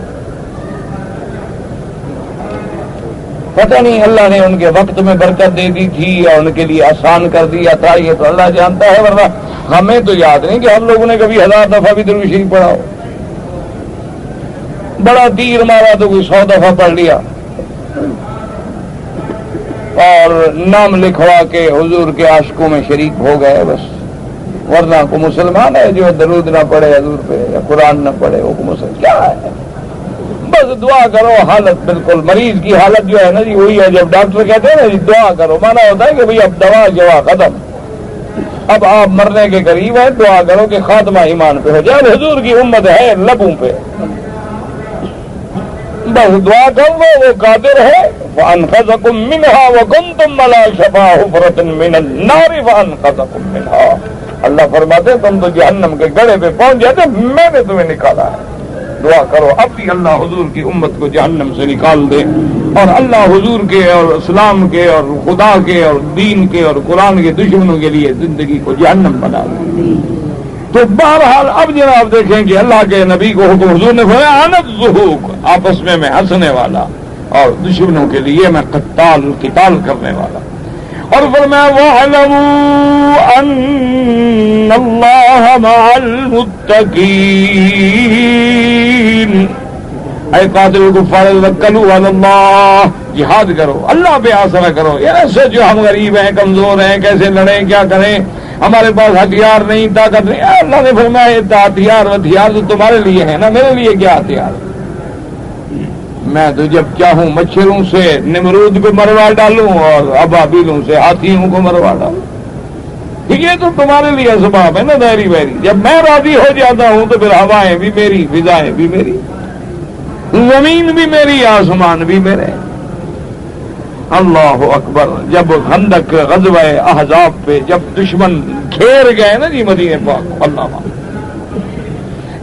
پتہ نہیں اللہ نے ان کے وقت میں برکت دے دی تھی اور ان کے لیے آسان کر دیا تھا، یہ تو اللہ جانتا ہے، ورنہ ہمیں تو یاد نہیں کہ ہم لوگوں نے کبھی 1000 دفعہ بھی درود شریف پڑھا ہو۔ بڑا تیر مارا تو کوئی 100 دفعہ پڑھ لیا، اور نام لکھوا کے حضور کے عاشقوں میں شریک ہو گئے بس، ورنہ کو مسلمان ہے جو درود نہ پڑھے حضور پہ یا قرآن نہ پڑھے، وہ کو مسلمان کیا ہے؟ بس دعا کرو، حالت بالکل مریض کی حالت جو ہے نا جی وہی ہے، جب ڈاکٹر کہتے ہیں نا جی دعا کرو، مانا ہوتا ہے کہ بھئی اب دوا جوا ختم، اب آپ مرنے کے قریب ہیں، دعا کرو کہ خاتمہ ایمان پہ ہو جائے، حضور کی امت ہے لبوں پہ، بس دعا کر لو، وہ قادر ہے۔ فَأَنْقَذَكُم مِّنْهَا وَكُنتُمْ عَلَىٰ شَفَا حُفْرَةٍ مِّنَ النَّارِ فَأَنْقَذَكُم مِّنْهَا، اللہ فرماتے تم تو جہنم کے گڑھے پہ پہنچ جاتے، میں نے تمہیں نکالا ہے، دعا کرو اب بھی اللہ حضور کی امت کو جہنم سے نکال دے، اور اللہ حضور کے اور اسلام کے اور خدا کے اور دین کے اور قرآن کے دشمنوں کے لیے زندگی کو جہنم بنا دے۔ تو بہرحال اب جناب دیکھیں کہ اللہ کے نبی کو حکم، حضور نے فرمایا انت ذہوق، آپس میں ہنسنے والا، اور دشمنوں کے لیے میں قتال کرنے والا، اور فرمایا وَاعْلَمُوا أَنَّ اللَّهَ مَعَ الْمُتَّقِينَ، اے قاتل الکفار توکلوا علی اللہ، جہاد کرو، اللہ پہ آسرا کرو. یہ ایسے جو ہم غریب ہیں، کمزور ہیں، کیسے لڑیں، کیا کریں، ہمارے پاس ہتھیار نہیں، طاقت نہیں. اللہ نے فرمایا ہتھیار تو تمہارے لیے ہے نا، میرے لیے کیا ہتھیار. میں تو جب چاہوں مچھروں سے نمرود کو مروا ڈالوں اور ابابیلوں سے ہاتھیوں کو مروا ڈالوں. یہ تو تمہارے لیے اسباب ہے نا دائری بہری. جب میں راضی ہو جاتا ہوں تو پھر ہوائیں بھی میری، فضائیں بھی میری، زمین بھی میری، آسمان بھی میرے. اللہ اکبر. جب خندق غزوہ احزاب پہ جب دشمن گھیر گئے نا جی مدینے پاک، اللہ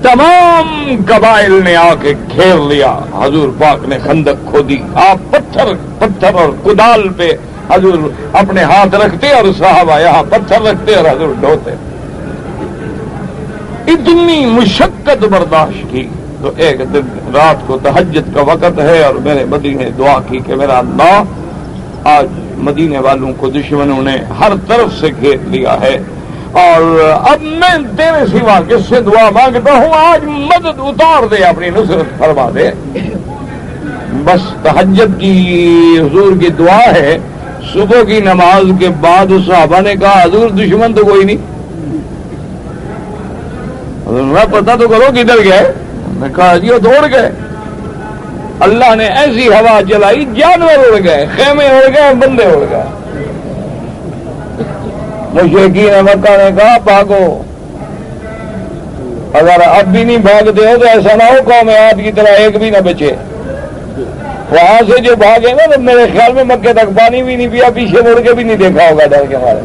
تمام قبائل نے آ کے گھیر لیا. حضور پاک نے خندق کھودی. آپ پتھر اور کدال پہ حضور اپنے ہاتھ رکھتے اور صحابہ یہاں پتھر رکھتے اور حضور ڈھوتے. اتنی مشقت برداشت کی. تو ایک دن رات کو تہجد کا وقت ہے اور میرے بدی نے دعا کی کہ میرا اللہ، آج مدینے والوں کو دشمنوں نے ہر طرف سے گھیر لیا ہے اور اب میں تیرے سوا کس سے دعا مانگتا ہوں، آج مدد اتار دے، اپنی نصرت فرما دے. بس تہجد کی حضور کی دعا ہے. صبح کی نماز کے بعد صحابہ نے کہا حضور دشمن تو کوئی نہیں. حضور میں پتہ تو کرو کدھر گئے. میں کہا جی وہ دوڑ گئے. اللہ نے ایسی ہوا چلائی، جانور اڑ گئے، خیمے اڑ گئے، بندے اڑ گئے. مشرکین مکہ نے کہا بھاگو. اگر اب بھی نہیں بھاگتے ہو تو ایسا نہ ہو قوم عاد کی طرح ایک بھی نہ بچے. وہاں سے جو بھاگے نا تو میرے خیال میں مکے تک پانی بھی نہیں پیا، پیچھے مڑ کے بھی نہیں دیکھا ہوگا ڈر کے مارے.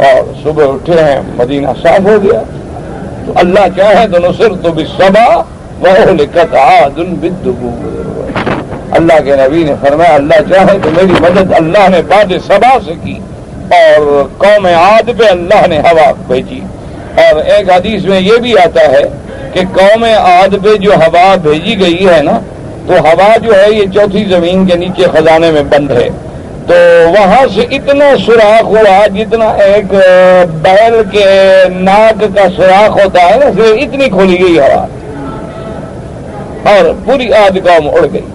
اور صبح اٹھے ہیں، مدینہ صاف ہو گیا. تو اللہ چاہے تو نصرت بالصبا وأهلكت عاد بالدبور. اللہ کے نبی نے فرمایا اللہ چاہے تو میری مدد اللہ نے باد صبا سے کی اور قوم عاد پہ اللہ نے ہوا بھیجی. اور ایک حدیث میں یہ بھی آتا ہے کہ قوم عاد پہ جو ہوا بھیجی گئی ہے نا، تو ہوا جو ہے یہ چوتھی زمین کے نیچے خزانے میں بند ہے. تو وہاں سے اتنا سوراخ ہوا جتنا ایک بیل کے ناک کا سوراخ ہوتا ہے نا، صرف اتنی کھولی گئی ہوا اور پوری عاد قوم اڑ گئی.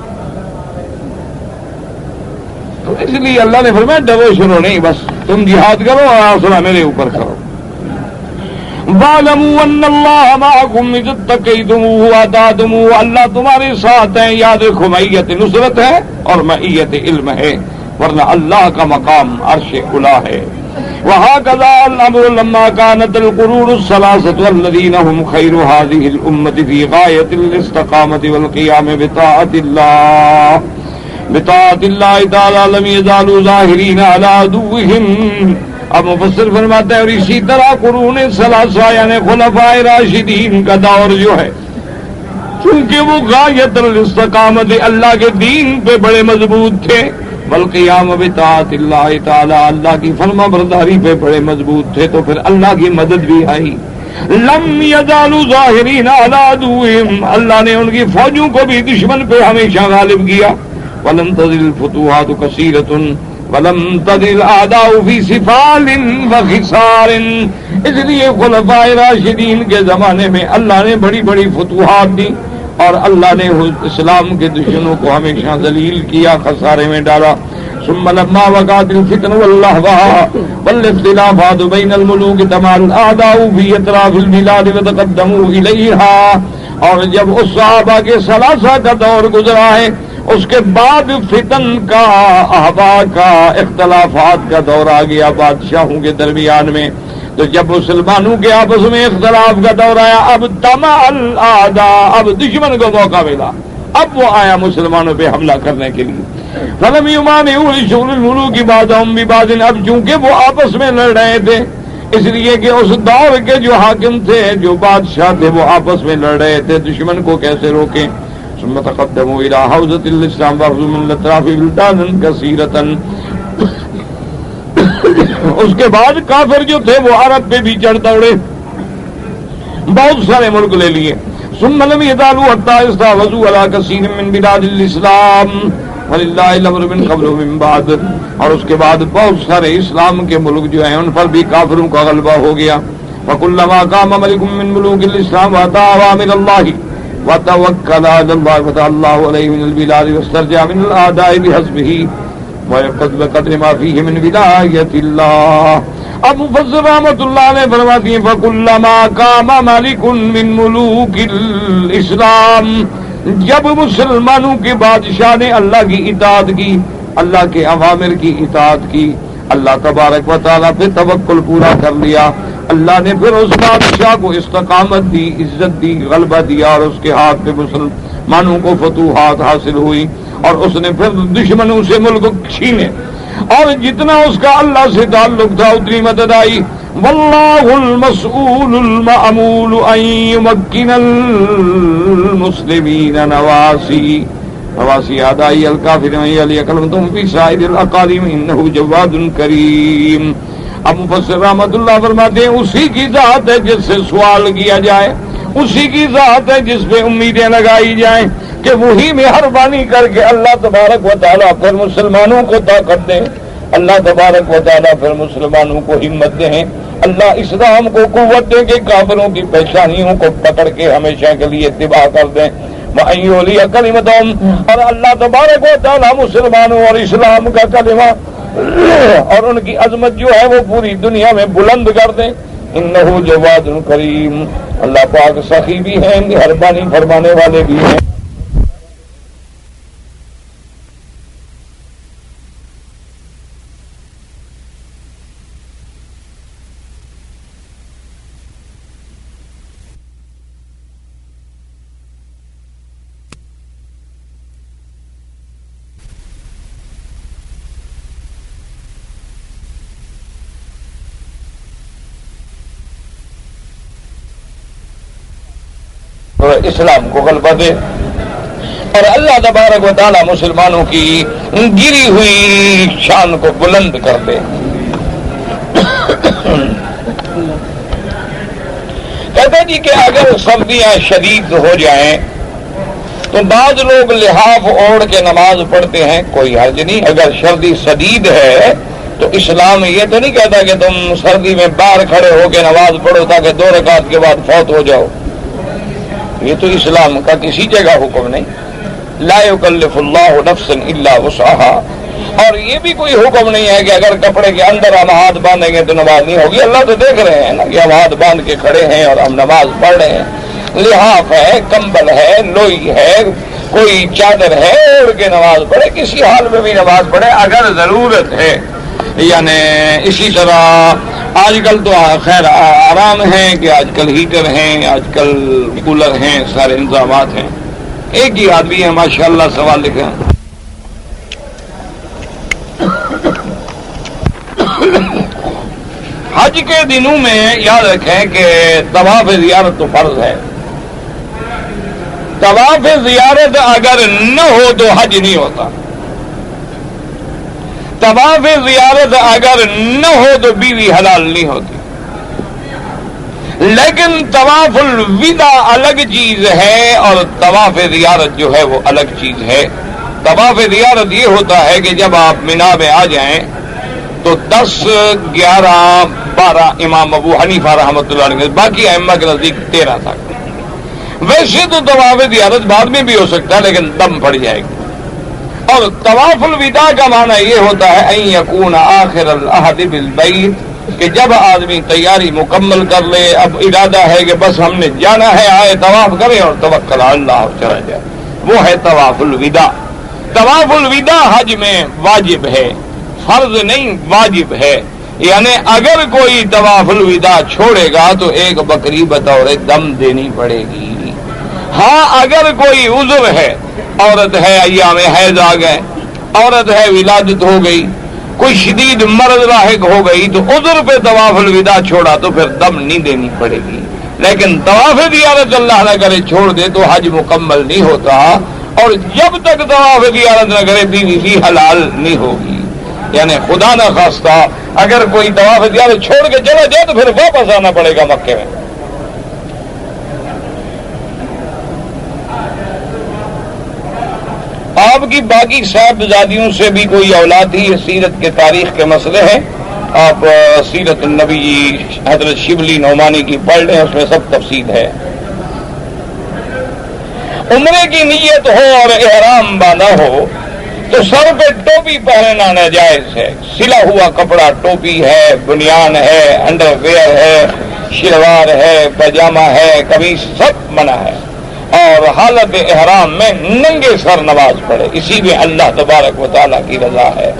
تو اس لیے اللہ نے فرمایا ڈرو شروع نہیں، بس تم جہاد کرو اور حوصلہ میرے اوپر کرو. وَاعْلَمُوا أَنَّ اللَّهَ مَعَكُمْ إِذِ اتَّقَيْتُمُوهُ وَأَطَعْتُمُوهُ. اللہ تمہارے ساتھ ہیں. یاد رکھو معیت نصرت ہے اور معیت علم ہے، ورنہ اللہ کا مقام عرش اعلیٰ ہے. وَهَكَذَا الْأَمْرُ لَمَّا كَانَتِ الْقُرُونُ الثَّلَاثَةُ الَّذِينَ هُمْ خَيْرُ هَٰذِهِ الْأُمَّةِ فِي غَايَةِ الِاسْتِقَامَةِ وَالْقِيَامِ بِطَاعَةِ اللَّهِ تَعَالَىٰ لَمْ يَزَالُوا ظَاهِرِينَ عَلَىٰ عَدُوِّهِمْ. اب مفسر فرماتے ہیں اور اسی طرح قرون ثلاثہ یعنی خلفائے راشدین کا دور جو ہے، چونکہ وہ غایت الاستقامت اللہ کے دین پہ بڑے مضبوط تھے، والقیام بطاعت اللہ تعالی اللہ کی فرما برداری پہ بڑے مضبوط تھے، تو پھر اللہ کی مدد بھی آئی. لم یزالوا ظاہرین علی عدوہم. اللہ نے ان کی فوجوں کو بھی دشمن پہ ہمیشہ غالب کیا. ولم تزل الفتوحات کثیرۃ ولم تزل الاعداء فی صفال وخسار. اس لیے خلفائے راشدین کے زمانے میں اللہ نے بڑی بڑی فتوحات دی اور اللہ نے اسلام کے دشمنوں کو ہمیشہ ذلیل کیا، خسارے میں ڈالا. ثم لما وقعت الفتن واللهو والاختلافات بين الملوك تمال الاعداء في اطراف البلاد وتقدموا اليها. اور جب اس صحابہ کے ثلاثہ کا دور گزرا ہے، اس کے بعد فتن کا، احوا کا، اختلافات کا دور آ گیا بادشاہوں کے درمیان میں. تو جب مسلمانوں کے آپس میں اختلاف کا دور آیا، اب طمع الاعداء، اب دشمن کو موقع ملا، اب وہ آیا مسلمانوں پہ حملہ کرنے کے لیے. فلم یمانعوا لشؤون الملوک بعضهم ببعض. اب چونکہ وہ آپس میں لڑ رہے تھے، اس لیے کہ اس دور کے جو حاکم تھے، جو بادشاہ تھے، وہ آپس میں لڑ رہے تھے، دشمن کو کیسے روکیں. ثم تقدموا الى حوزة الاسلام واخذوا من الاطراف بلدانا كثيرة. اس کے بعد کافر جو تھے وہ عرب پہ بھی چڑھ دوڑے، بہت سارے ملک لے لیے. ثم لم يزالوا حتى استحوذوا على كثير من بلاد الاسلام ولله الامر من قبل ومن بعد. اور اس کے بعد بہت سارے اسلام کے ملک جو ہیں ان پر بھی کافروں کا غلبہ ہو گیا. فكلما قام ملك من ملوك الاسلام واتى اوامر الله وتوكل على الله فتح الله عليه من البلاد واسترجع من الأعداء بحسبه ويقض بقدر ما فيه من ولایت اللہ۔ اب مفسر رحمۃ اللہ علیہ فرماتی ہیں فَكُلَّمَا قَامَ مَلِكٌ مِّن مُلُوكِ الْإِسْلَامِ، جب مسلمانوں کے بادشاہ نے اللہ کی اطاعت کی، اللہ کے اوامر کی اطاعت کی، اللہ تبارک و تعالیٰ پہ توکل پورا کر لیا، اللہ نے پھر اس بادشاہ کو استقامت دی، عزت دی، غلبہ دیا، اور اس کے ہاتھ پہ مسلمانوں کو فتوحات حاصل ہوئی، اور اس نے پھر دشمنوں سے ملک چھینے، اور جتنا اس کا اللہ سے تعلق تھا اتنی مدد آئی۔ واللہ المسؤول المأمول ان یمکن المسلمین نواسی اعداء الکافر علی کلمتہم فی سائر الاقالیم انہ جواد کریم۔ اب مفسر رحمۃ اللہ فرماتے ہیں اسی کی ذات ہے جس سے سوال کیا جائے، اسی کی ذات ہے جس پہ امیدیں لگائی جائیں کہ وہی مہربانی کر کے اللہ تبارک و تعالیٰ پھر مسلمانوں کو طاقت دیں، اللہ تبارک و تعالیٰ پھر مسلمانوں کو ہمت دیں، اللہ اسلام کو قوت دیں کہ کافروں کی پریشانیوں کو پکڑ کے ہمیشہ کے لیے تباہ کر دیں، وَأَن يُعْلِيَ كَلِمَتَهُمْ، اور اللہ تبارک و تعالیٰ مسلمانوں اور اسلام کا کلمہ اور ان کی عظمت جو ہے وہ پوری دنیا میں بلند کر دیں۔ انہ جواد کریم، اللہ پاک سخی بھی ہیں، مہربانی فرمانے والے بھی ہیں۔ اسلام کو غلبہ دے اور اللہ تبارک و تعالیٰ مسلمانوں کی گری ہوئی شان کو بلند کر دے۔ کہتے جی کہ اگر سردیاں شدید ہو جائیں تو بعض لوگ لحاف اوڑھ کے نماز پڑھتے ہیں، کوئی حرج نہیں۔ اگر سردی شدید ہے تو اسلام یہ تو نہیں کہتا کہ تم سردی میں باہر کھڑے ہو کے نماز پڑھو تاکہ 2 رکعت کے بعد فوت ہو جاؤ، یہ تو اسلام کا کسی جگہ حکم نہیں۔ لا یکلف اللہ نفسا الا وسعها، اور یہ بھی کوئی حکم نہیں ہے کہ اگر کپڑے کے اندر ہم ہاتھ باندھیں گے تو نماز نہیں ہوگی۔ اللہ تو دیکھ رہے ہیں نا کہ ہم ہاتھ باندھ کے کھڑے ہیں اور ہم نماز پڑھ رہے ہیں، لحاف ہے، کمبل ہے، لوئی ہے، کوئی چادر ہے، اوڑھ کے نماز پڑھے، کسی حال میں بھی نماز پڑھے اگر ضرورت ہے۔ یعنی اسی طرح آج کل تو خیر آرام ہے کہ آج کل ہیٹر ہیں، آج کل کولر ہیں، سارے انتظامات ہیں۔ ایک ہی آدمی ہے ماشاءاللہ سوال لکھا، حج کے دنوں میں یاد رکھیں کہ طواف زیارت تو فرض ہے، طواف زیارت اگر نہ ہو تو حج نہیں ہوتا، طواف زیارت اگر نہ ہو تو بیوی حلال نہیں ہوتی۔ لیکن طواف الوداع الگ چیز ہے اور طواف زیارت جو ہے وہ الگ چیز ہے۔ طواف زیارت یہ ہوتا ہے کہ جب آپ مینا میں آ جائیں تو 10، 11، 12 امام ابو حنیفہ رحمۃ اللہ علیہ، باقی ائمہ کے نزدیک 13 تک۔ ویسے تو طواف زیارت بعد میں بھی ہو سکتا ہے لیکن دم پڑ جائے گی۔ اور طواف الوداع کا معنی یہ ہوتا ہے ان یکون آخر العہد بالبیت، کہ جب آدمی تیاری مکمل کر لے، اب ارادہ ہے کہ بس ہم نے جانا ہے، آئے طواف کرے اور توکل علی اللہ چلا جائے، وہ ہے طواف الوداع۔ طواف الوداع حج میں واجب ہے، فرض نہیں واجب ہے، یعنی اگر کوئی طواف الوداع چھوڑے گا تو ایک بکری بطور دم دینی پڑے گی۔ ہاں اگر کوئی عذر ہے، عورت ہے ایام حیض آ گئے، عورت ہے ولادت ہو گئی، کوئی شدید مرض لاحق ہو گئی تو عذر پہ طواف الوداع چھوڑا تو پھر دم نہیں دینی پڑے گی۔ لیکن طواف زیارت اللہ نہ کرے چھوڑ دے تو حج مکمل نہیں ہوتا، اور جب تک طواف زیارت نہ کرے بیوی بھی حلال نہیں ہوگی۔ یعنی خدا نہ خواستہ اگر کوئی طواف زیارت چھوڑ کے چلا جائے تو پھر واپس آنا پڑے گا مکے میں۔ آپ کی باقی صاحبزادیوں سے بھی کوئی اولاد ہی، سیرت کے تاریخ کے مسئلے ہیں، آپ سیرت النبی حضرت شبلی نعمانی کی پڑھ لیں، اس میں سب تفصیل ہے۔ عمرے کی نیت ہو اور احرام باندھا ہو تو سر پہ ٹوپی پہننا ناجائز ہے. سلا ہوا کپڑا ٹوپی ہے، بنیان ہے، انڈر ویئر ہے، شلوار ہے، پاجامہ ہے، قمیص سب منع ہے. اور حالت احرام میں ننگے سر نماز پڑھے، اسی میں اللہ تبارک و تعالیٰ کی رضا ہے.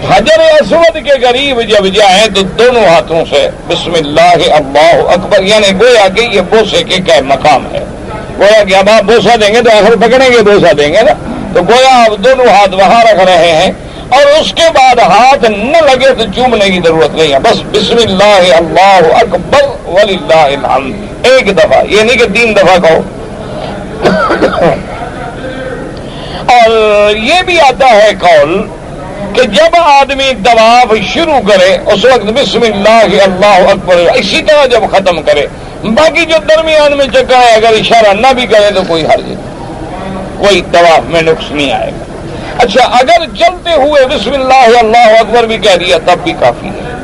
حجر اسود کے قریب جب جائیں تو دونوں ہاتھوں سے بسم اللہ اللہ اکبر، یعنی گویا کہ یہ بوسے کے مقام ہے. گویا کہ اب آپ بوسہ دیں گے تو آخر پکڑیں گے، بوسہ دیں گے نا، تو گویا آپ دونوں ہاتھ وہاں رکھ رہے ہیں اور اس کے بعد ہاتھ نہ لگے تو چومنے کی ضرورت نہیں ہے. بس بسم اللہ اللہ اکبر وللہ الحمد ایک دفعہ، یہ نہیں کہ 3 دفعہ کہو. اور یہ بھی آتا ہے قول کہ جب آدمی طواف شروع کرے اس وقت بسم اللہ اللہ اکبر، اسی طرح جب ختم کرے. باقی جو درمیان میں چکا ہے اگر اشارہ نہ بھی کرے تو کوئی حرج نہیں، کوئی طواف میں نقص نہیں آئے گا. اچھا، اگر چلتے ہوئے بسم اللہ اللہ اکبر بھی کہہ دیا تب بھی کافی ہے،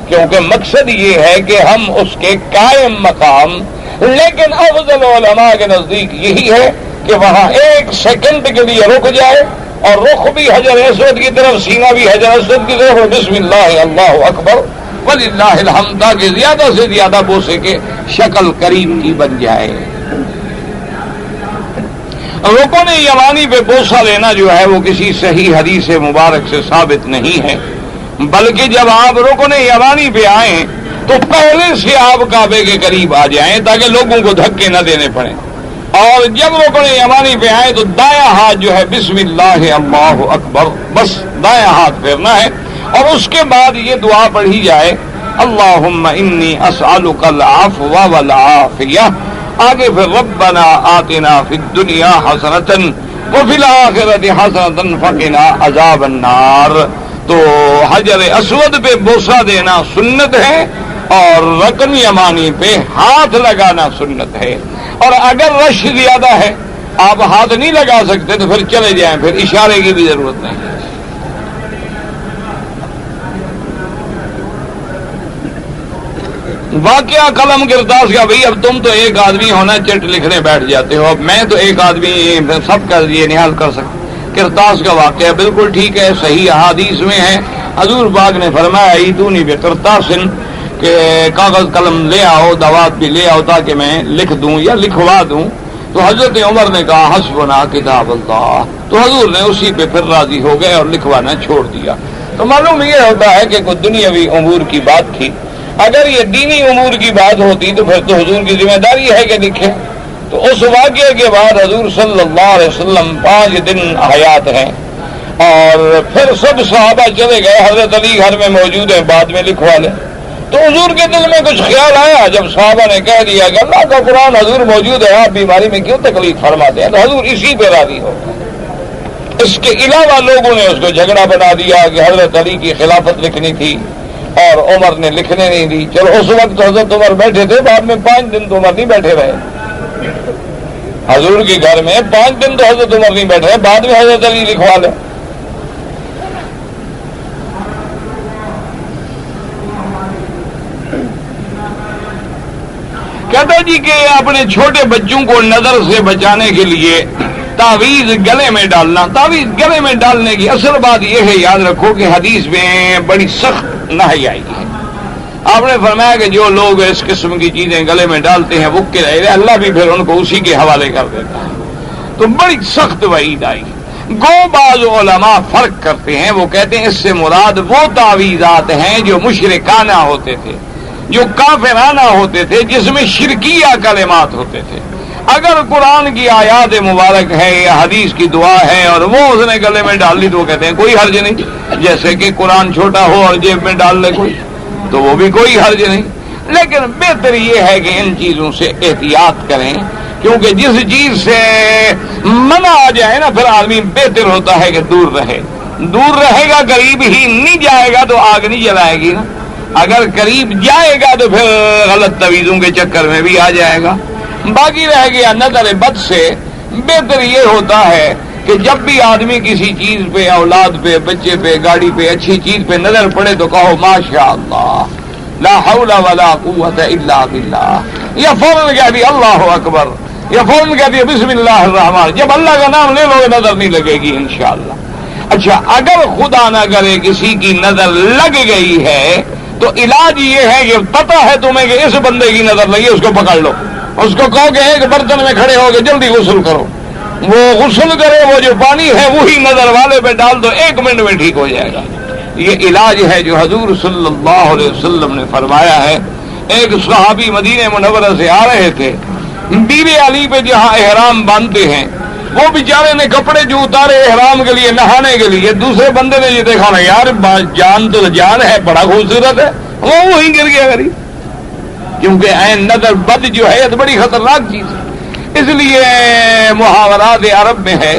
کیونکہ مقصد یہ ہے کہ ہم اس کے قائم مقام. لیکن افضل علماء کے نزدیک یہی ہے کہ وہاں 1 سیکنڈ کے لیے رک جائے اور رخ بھی حجر اسود کی طرف، سینہ بھی حجر اسود کی طرف، بسم اللہ اللہ اکبر وللہ الحمد، تاکہ زیادہ سے زیادہ بوسے کے شکل قریب کی بن جائے. رکن یمانی پہ بوسہ لینا جو ہے وہ کسی صحیح حدیث مبارک سے ثابت نہیں ہے، بلکہ جب آپ رکن یمانی پہ آئیں تو پہلے سے آپ کعبے کے قریب آ جائیں تاکہ لوگوں کو دھکے نہ دینے پڑیں. اور جب رکن یمانی پہ آئے تو دایاں ہاتھ جو ہے بسم اللہ اللہ اکبر، بس دایاں ہاتھ پھیرنا ہے اور اس کے بعد یہ دعا پڑھی جائے اللہم انی اسألک العفو والعافیہ. آگے پھر ربنا آتنا فی الدنیا حسنۃ وفی الآخرۃ حسنۃ وقنا عذاب النار. تو حجر اسود پہ بوسہ دینا سنت ہے اور رکن یمانی پہ ہاتھ لگانا سنت ہے. اور اگر رش زیادہ ہے آپ ہاتھ نہیں لگا سکتے تو پھر چلے جائیں، پھر اشارے کی بھی ضرورت نہیں. واقعہ قلم کرتاس کا، بھئی اب تم تو ایک آدمی ہونا چٹ لکھنے بیٹھ جاتے ہو، اب میں تو ایک آدمی سب کا یہ نحال کر سکتا. کرتاس کا واقعہ بالکل ٹھیک ہے، صحیح احادیث میں ہے. حضور پاک نے فرمایا ایتونی بقرطاسن، کہ کاغذ قلم لے آؤ، دوات بھی لے آؤ تاکہ میں لکھ دوں یا لکھوا دوں. تو حضرت عمر نے کہا حسبنا کتاب اللہ، تو حضور نے اسی پہ پھر راضی ہو گئے اور لکھوانا چھوڑ دیا. تو معلوم یہ ہوتا ہے کہ کوئی دنیاوی امور کی بات تھی. اگر یہ دینی امور کی بات ہوتی تو پھر تو حضور کی ذمہ داری ہے کہ لکھے. تو اس واقعے کے بعد حضور صلی اللہ علیہ وسلم 5 دن حیات ہیں اور پھر سب صحابہ چلے گئے، حضرت علی گھر میں موجود ہیں، بعد میں لکھوا لیں. تو حضور کے دل میں کچھ خیال آیا جب صحابہ نے کہہ دیا کہ اللہ کا قرآن حضور موجود ہے، آپ بیماری میں کیوں تکلیف فرماتے ہیں، تو حضور اسی پہ راضی ہو. اس کے علاوہ لوگوں نے اس کو جھگڑا بنا دیا کہ حضرت علی کی خلافت لکھنی تھی اور عمر نے لکھنے نہیں دی. چلو اس وقت حضرت عمر بیٹھے تھے، بعد میں 5 دن تو عمر نہیں بیٹھے رہے. حضور کے گھر میں 5 دن تو حضرت عمر نہیں بیٹھے، بعد میں حضرت علی لکھوا لیں. کہتا جی کہ اپنے چھوٹے بچوں کو نظر سے بچانے کے لیے تعویذ گلے میں ڈالنا. تعویذ گلے میں ڈالنے کی اصل بات یہ ہے، یاد رکھو کہ حدیث میں بڑی سخت نہی آئی ہے. آپ نے فرمایا کہ جو لوگ اس قسم کی چیزیں گلے میں ڈالتے ہیں وہ اللہ بھی پھر ان کو اسی کے حوالے کر دیتا ہے. تو بڑی سخت وعید آئی. گو بعض علماء فرق کرتے ہیں، وہ کہتے ہیں اس سے مراد وہ تعویذات ہیں جو مشرکانہ ہوتے تھے، جو کافرانہ ہوتے تھے، جس میں شرکیہ کلمات ہوتے تھے. اگر قرآن کی آیات مبارک ہے یا حدیث کی دعا ہے اور وہ اس نے گلے میں ڈال لی تو وہ کہتے ہیں کوئی حرج نہیں. جیسے کہ قرآن چھوٹا ہو اور جیب میں ڈال لے کوئی تو وہ بھی کوئی حرج نہیں. لیکن بہتر یہ ہے کہ ان چیزوں سے احتیاط کریں، کیونکہ جس چیز سے منع آ جائے نا پھر آدمی بہتر ہوتا ہے کہ دور رہے. دور رہے گا، قریب ہی نہیں جائے گا تو آگ نہیں جلائے گی نا. اگر قریب جائے گا تو پھر غلط تویزوں کے چکر میں بھی آ جائے گا. باقی رہ گیا نظر بد سے. بہتر یہ ہوتا ہے کہ جب بھی آدمی کسی چیز پہ، اولاد پہ، بچے پہ، گاڑی پہ، اچھی چیز پہ نظر پڑے تو کہو ماشاء اللہ، لا حول ولا قوت الا باللہ، یا فوراً کہہ دیا اللہ اکبر، یا فوراً کہہ دیا بسم اللہ الرحمن، جب اللہ کا نام لے لو گے نظر نہیں لگے گی انشاءاللہ۔ اچھا اگر خدا نہ کرے کسی کی نظر لگ گئی ہے تو علاج یہ ہے کہ پتہ ہے تمہیں کہ اس بندے کی نظر لگی، اس کو پکڑ لو، اس کو کہو کہ ایک برتن میں کھڑے ہو کے جلدی غسل کرو، وہ غسل کرے، وہ جو پانی ہے وہی نظر والے پہ ڈال دو، 1 منٹ میں ٹھیک ہو جائے گا۔ یہ علاج ہے جو حضور صلی اللہ علیہ وسلم نے فرمایا ہے۔ ایک صحابی مدینہ منورہ سے آ رہے تھے، بیوی علی پہ جہاں احرام باندھتے ہیں، وہ بیچارے نے کپڑے جو اتارے احرام کے لیے نہانے کے لیے، دوسرے بندے نے یہ دیکھا نا یار جان تو جان ہے، بڑا خوبصورت ہے، وہ وہیں گر گیا غریب، کیونکہ عین نظر بد جو ہے یہ بڑی خطرناک چیز ہے۔ اس لیے محاورات عرب میں ہے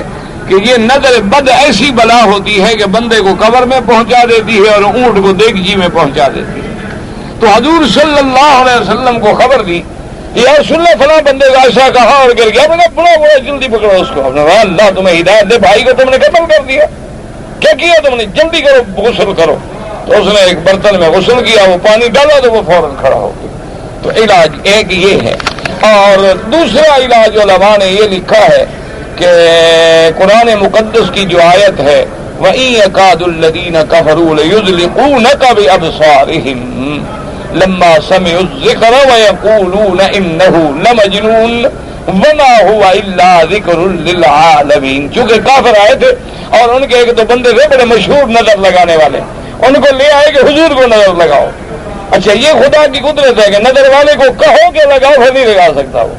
کہ یہ نظر بد ایسی بلا ہوتی ہے کہ بندے کو قبر میں پہنچا دیتی ہے اور اونٹ کو دیگچی میں پہنچا دیتی ہے۔ تو حضور صلی اللہ علیہ وسلم کو خبر دی، یا سن لو فلاں بندے کا ایسا کہا اور گر گیا، میں نے بڑا بڑا جلدی پکڑو اس کو، اللہ تمہیں ہدایت دے، بھائی کو تم نے قتل کر دیا، کیا کیا تم نے، جلدی کرو غسل کرو۔ تو اس نے ایک برتن میں غسل کیا، وہ پانی ڈالا تو وہ فوراً کھڑا ہو گیا۔ تو علاج ایک یہ ہے، اور دوسرا علاج علماء نے یہ لکھا ہے کہ قرآن مقدس کی جو آیت ہے وَإِن يَكَادُ الَّذِينَ كَفَرُوا لَيُزْلِقُونَكَ بِأَبْصَارِهِمْ لَمَّا سَمِعُوا الذِّكْرَ وَيَقُولُونَ إِنَّهُ لَمَجْنُونٌ وَمَا هُوَ إِلَّا ذِكْرٌ لِّلْعَالَمِينَ۔ چونکہ کافر آئے تھے اور ان کے ایک دو بندے تھے بڑے مشہور نظر لگانے والے، ان کو لے آئے کہ حضور کو نظر لگاؤ۔ اچھا یہ خدا کی قدرت ہے کہ نظر والے کو کہو کہ لگاؤ، پھر نہیں لگا سکتا وہ،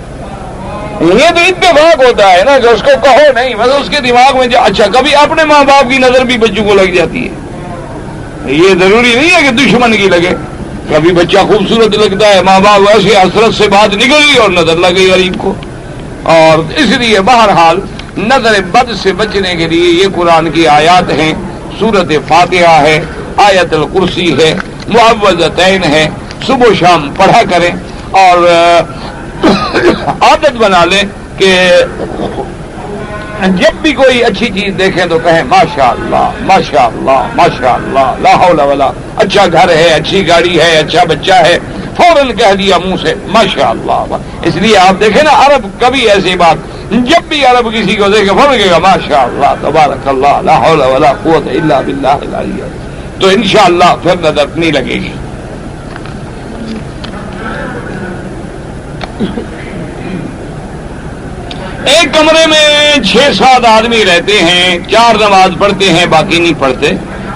یہ تو اتفاق ہوتا ہے نا کہ اس کو کہو نہیں، بس اس کے دماغ میں اچھا کبھی اپنے ماں باپ کی نظر بھی بچوں کو لگ جاتی ہے، یہ ضروری نہیں ہے کہ دشمن کی لگے، کبھی بچہ خوبصورت لگتا ہے، ماں باپ ایسے حسرت سے بات نکلی اور نظر لگ گئی غریب کو۔ اور اس لیے بہرحال نظر بد سے بچنے کے لیے یہ قرآن کی آیات ہیں، سورۃ فاتحہ ہے، آیت الکرسی ہے، معوذتین ہے، صبح و شام پڑھا کریں، اور عادت بنا لیں کہ جب بھی کوئی اچھی چیز دیکھیں تو کہیں ماشاء اللہ ماشاء اللہ ماشاء اللہ لا حول ولا، اچھا گھر ہے، اچھی گاڑی ہے، اچھا بچہ ہے، فوراً کہہ دیا منہ سے ماشاء اللہ۔ اس لیے آپ دیکھیں نا عرب کبھی ایسی بات، جب بھی عرب کسی کو دیکھے فوراً کہے گا ماشاء اللہ تبارک اللہ لا حول ولا قوت الا باللہ العلی، تو انشاءاللہ پھر نظر نہیں لگے گی۔ ایک کمرے میں 6-7 آدمی رہتے ہیں، 4 نماز پڑھتے ہیں، باقی نہیں پڑھتے،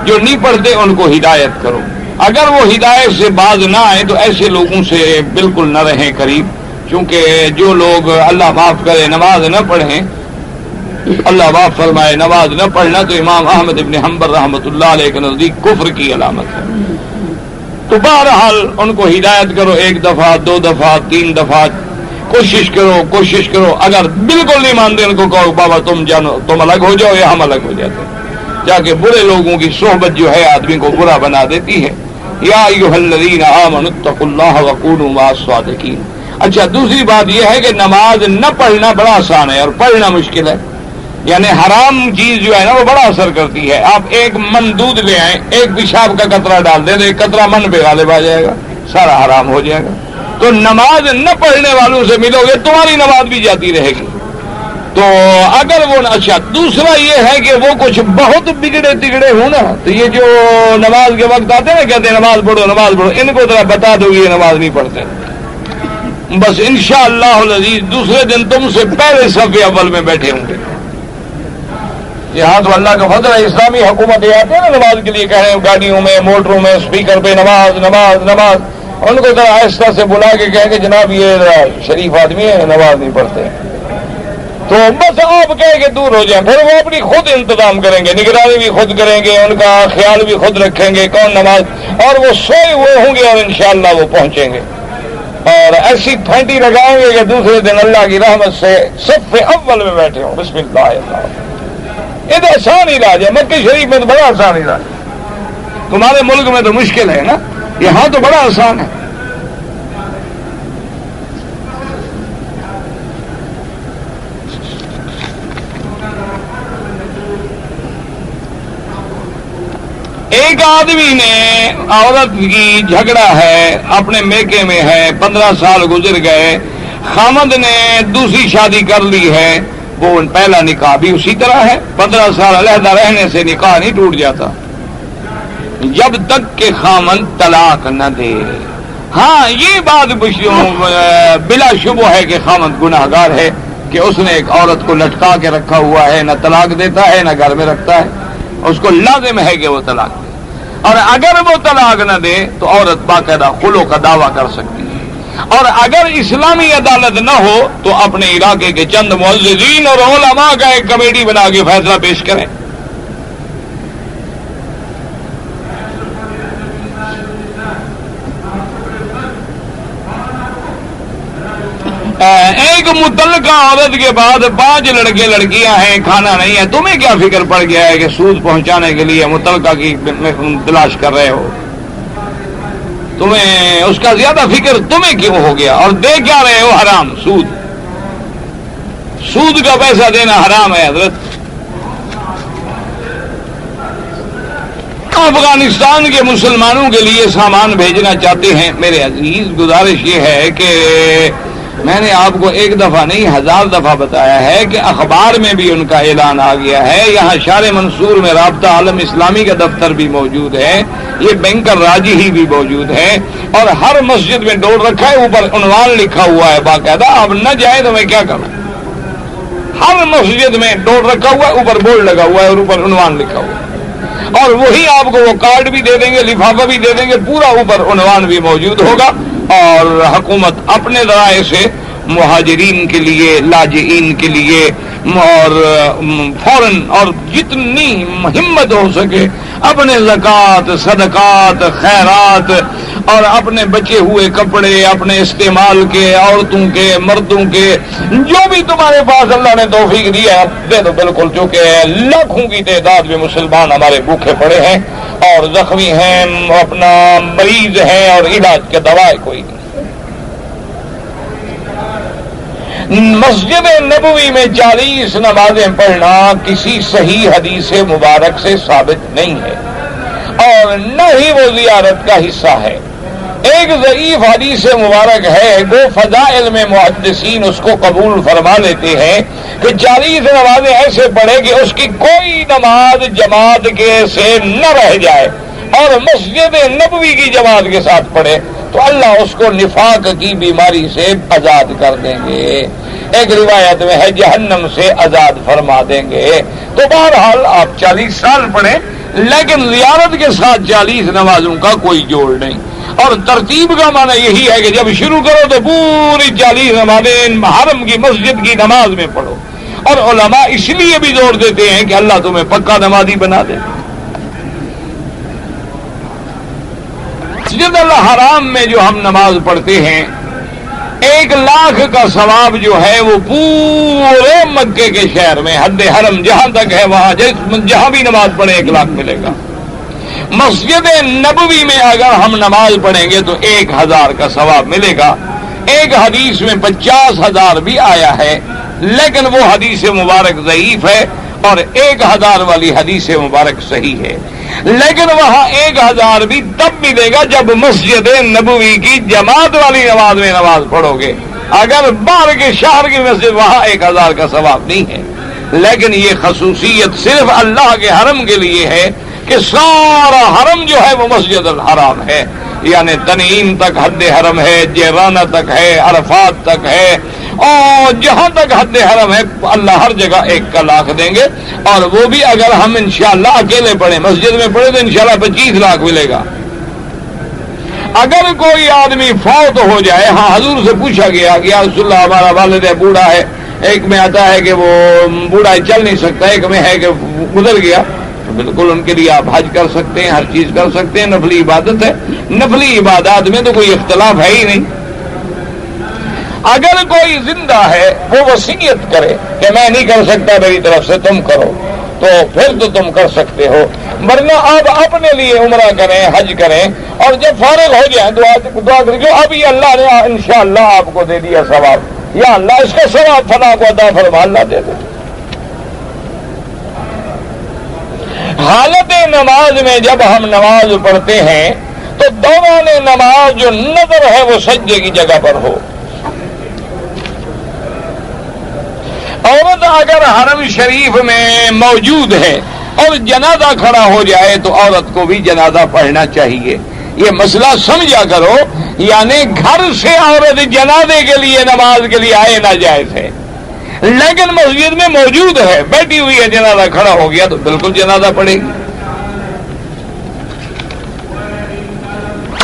جو نہیں پڑھتے ان کو ہدایت کرو، اگر وہ ہدایت سے باز نہ آئے تو ایسے لوگوں سے بالکل نہ رہیں قریب، کیونکہ جو لوگ اللہ معاف کرے نماز نہ پڑھیں، اللہ معاف فرمائے نماز نہ پڑھنا تو امام احمد ابن حنبل رحمۃ اللہ علیہ کے نزدیک کفر کی علامت ہے۔ تو بہرحال ان کو ہدایت کرو، 1 دفعہ 2 دفعہ 3 دفعہ کوشش کرو، اگر بالکل نہیں مانتے ان کو کہو بابا تم جانو، تم الگ ہو جاؤ یا ہم الگ ہو جاتے ہیں، جا کے برے لوگوں کی صحبت جو ہے آدمی کو برا بنا دیتی ہے۔ یا ایھا الذین آمنوا اتقوا اللہ وکونوا مع الصادقین۔ اچھا دوسری بات یہ ہے کہ نماز نہ پڑھنا بڑا آسان ہے اور پڑھنا مشکل ہے، یعنی حرام چیز جو ہے نا وہ بڑا اثر کرتی ہے۔ آپ 1 من دودھ لے آئیں، 1 پیشاب کا قطرہ ڈال دیں تو 1 قطرہ من پہ غالب آ جائے گا، سارا حرام ہو جائے گا۔ تو نماز نہ پڑھنے والوں سے ملو گے تمہاری نماز بھی جاتی رہے گی۔ تو اگر وہ اچھا دوسرا یہ ہے کہ وہ کچھ بہت بگڑے تگڑے ہوں نا، تو یہ جو نماز کے وقت آتے ہیں نا کہتے ہیں نماز پڑھو، ان کو ذرا بتا دو یہ نماز نہیں پڑھتے، بس انشاءاللہ العزیز دوسرے دن تم سے پہلے صف اول میں بیٹھے ہوں گے۔ یہاں تو اللہ کا فضل ہے، اسلامی حکومت یہ آتے ہیں نا نماز کے لیے کہہ رہے ہیں، گاڑیوں میں موٹروں میں اسپیکر پہ نماز نماز نماز، ان کو ذرا آہستہ سے بلا کے کہیں کہ جناب یہ شریف آدمی ہے نماز نہیں پڑھتے، تو بس آپ کہہ کے دور ہو جائیں، پھر وہ اپنی خود انتظام کریں گے، نگرانی بھی خود کریں گے، ان کا خیال بھی خود رکھیں گے کون نماز، اور وہ سوئے ہوئے ہوں گے اور انشاءاللہ وہ پہنچیں گے، اور ایسی پھینٹی لگائیں گے کہ دوسرے دن اللہ کی رحمت سے صف اول میں بیٹھے ہوں۔ بسم اللہ الرحمن، یہ تو آسان علاج ہے، مکہ شریف میں تو بڑا آسان علاج ہے، تمہارے ملک میں تو مشکل ہے نا، یہاں تو بڑا آسان ہے۔ ایک آدمی نے عورت کی جھگڑا ہے، اپنے میکے میں ہے، 15 سال گزر گئے، خامد نے دوسری شادی کر لی ہے، وہ پہلا نکاح بھی اسی طرح ہے، 15 سال علیحدہ رہنے سے نکاح نہیں ٹوٹ جاتا جب تک کہ خامد طلاق نہ دے۔ ہاں یہ بات بلا شبہ ہے کہ خامد گناہگار ہے کہ اس نے ایک عورت کو لٹکا کے رکھا ہوا ہے، نہ طلاق دیتا ہے نہ گھر میں رکھتا ہے، اس کو لازم ہے کہ وہ طلاق دے، اور اگر وہ طلاق نہ دے تو عورت باقاعدہ خلو کا دعویٰ کر سکتی ہے، اور اگر اسلامی عدالت نہ ہو تو اپنے علاقے کے چند معززین اور علماء کا ایک کمیٹی بنا کے فیصلہ پیش کریں۔ ایک متعلقہ عورت کے بعد 5 لڑکے لڑکیاں ہیں، کھانا نہیں ہے، تمہیں کیا فکر پڑ گیا ہے کہ سود پہنچانے کے لیے متعلقہ کی تلاش کر رہے ہو؟ تمہیں اس کا زیادہ فکر تمہیں کیوں ہو گیا؟ اور دے کیا رہے ہو؟ حرام، سود۔ سود کا پیسہ دینا حرام ہے حضرت۔ افغانستان کے مسلمانوں کے لیے سامان بھیجنا چاہتے ہیں، میرے عزیز گزارش یہ ہے کہ میں نے آپ کو ایک دفعہ نہیں 1000 دفعہ بتایا ہے کہ اخبار میں بھی ان کا اعلان آ گیا ہے، یہاں شار منصور میں رابطہ عالم اسلامی کا دفتر بھی موجود ہے، یہ بینکر راجی ہی بھی موجود ہے، اور ہر مسجد میں ڈور رکھا ہے، اوپر عنوان لکھا ہوا ہے باقاعدہ، اب نہ جائے تو میں کیا کروں؟ ہر مسجد میں ڈور رکھا ہوا ہے، اوپر بورڈ لگا ہوا ہے اور اوپر عنوان لکھا ہوا ہے، اور وہی آپ کو وہ کارڈ بھی دے دیں گے، لفافہ بھی دے دیں گے، پورا اوپر عنوان بھی موجود ہوگا، اور حکومت اپنے ذرائع سے مہاجرین کے لیے، لاجئین کے لیے، اور فوراً اور جتنی ہمت ہو سکے اپنے زکوٰۃ، صدقات، خیرات اور اپنے بچے ہوئے کپڑے، اپنے استعمال کے، عورتوں کے، مردوں کے، جو بھی تمہارے پاس اللہ نے توفیق دیا دے دو بالکل، چونکہ لاکھوں کی تعداد میں مسلمان ہمارے بھوکے پڑے ہیں اور زخمی ہیں، اپنا مریض ہیں، اور علاج کے دوائے کوئی نہیں۔ مسجد نبوی میں 40 نمازیں پڑھنا کسی صحیح حدیث مبارک سے ثابت نہیں ہے، اور نہ ہی وہ زیارت کا حصہ ہے۔ ایک ضعیف حدیث مبارک ہے، وہ فضائل میں محدثین اس کو قبول فرما لیتے ہیں کہ 40 نمازیں ایسے پڑھے کہ اس کی کوئی نماز جماعت کے سے نہ رہ جائے، اور مسجد نبوی کی جماعت کے ساتھ پڑھے تو اللہ اس کو نفاق کی بیماری سے آزاد کر دیں گے، ایک روایت میں ہے جہنم سے آزاد فرما دیں گے۔ تو بہرحال آپ 40 سال پڑھیں، لیکن زیارت کے ساتھ 40 نمازوں کا کوئی جوڑ نہیں، اور ترتیب کا معنی یہی ہے کہ جب شروع کرو تو پوری 40 نمازیں حرم کی مسجد کی نماز میں پڑھو، اور علماء اس لیے بھی زور دیتے ہیں کہ اللہ تمہیں پکا نمازی بنا دے۔ مسجد الحرام میں جو ہم نماز پڑھتے ہیں 1,00,000 کا ثواب جو ہے وہ پورے مکے کے شہر میں حد حرم جہاں تک ہے وہاں جہاں بھی نماز پڑھے 1,00,000 ملے گا۔ مسجد نبوی میں اگر ہم نماز پڑھیں گے تو 1,000 کا ثواب ملے گا۔ ایک حدیث میں 50,000 بھی آیا ہے، لیکن وہ حدیث مبارک ضعیف ہے، اور 1,000 والی حدیث مبارک صحیح ہے، لیکن وہاں 1,000 بھی تب ملے گا جب مسجد نبوی کی جماعت والی نماز میں نماز پڑھو گے، اگر باہر کے شہر کی مسجد وہاں 1,000 کا ثواب نہیں ہے۔ لیکن یہ خصوصیت صرف اللہ کے حرم کے لیے ہے کہ سارا حرم جو ہے وہ مسجد الحرام ہے، یعنی تنعیم تک حد حرم ہے، جیرانہ تک ہے، عرفات تک ہے، اور جہاں تک حد حرم ہے اللہ ہر جگہ 1,00,000 دیں گے، اور وہ بھی اگر ہم انشاءاللہ اکیلے پڑھیں، مسجد میں پڑھیں تو انشاءاللہ 25,00,000 ملے گا۔ اگر کوئی آدمی فوت ہو جائے، ہاں حضور سے پوچھا گیا کہ یا رسول اللہ ہمارا والد ہے، بوڑھا ہے، ایک میں آتا ہے کہ وہ بوڑھا چل نہیں سکتا، ایک میں ہے کہ گزر گیا، تو بالکل ان کے لیے آپ حج کر سکتے ہیں، ہر چیز کر سکتے ہیں، نفلی عبادت ہے، نفلی عبادات میں تو کوئی اختلاف ہے ہی نہیں۔ اگر کوئی زندہ ہے وہ وصیت کرے کہ میں نہیں کر سکتا میری طرف سے تم کرو، تو پھر تو تم کر سکتے ہو، ورنہ آپ اپنے لیے عمرہ کریں، حج کریں، اور جب فارغ ہو جائیں دعا کریں جو ابھی اللہ نے انشاءاللہ آپ کو دے دیا ثواب، یا اللہ اس کا ثواب فلاں کو عطا فرما، اللہ دے دے۔ حالت نماز میں جب ہم نماز پڑھتے ہیں تو دوران نماز جو نظر ہے وہ سجدے کی جگہ پر ہو. عورت اگر حرم شریف میں موجود ہے اور جنازہ کھڑا ہو جائے تو عورت کو بھی جنازہ پڑھنا چاہیے. یہ مسئلہ سمجھا کرو، یعنی گھر سے عورت جنازے کے لیے نماز کے لیے آئے ناجائز ہے، لیکن مسجد میں موجود ہے، بیٹھی ہوئی ہے، جنازہ کھڑا ہو گیا تو بالکل جنازہ پڑھے گی.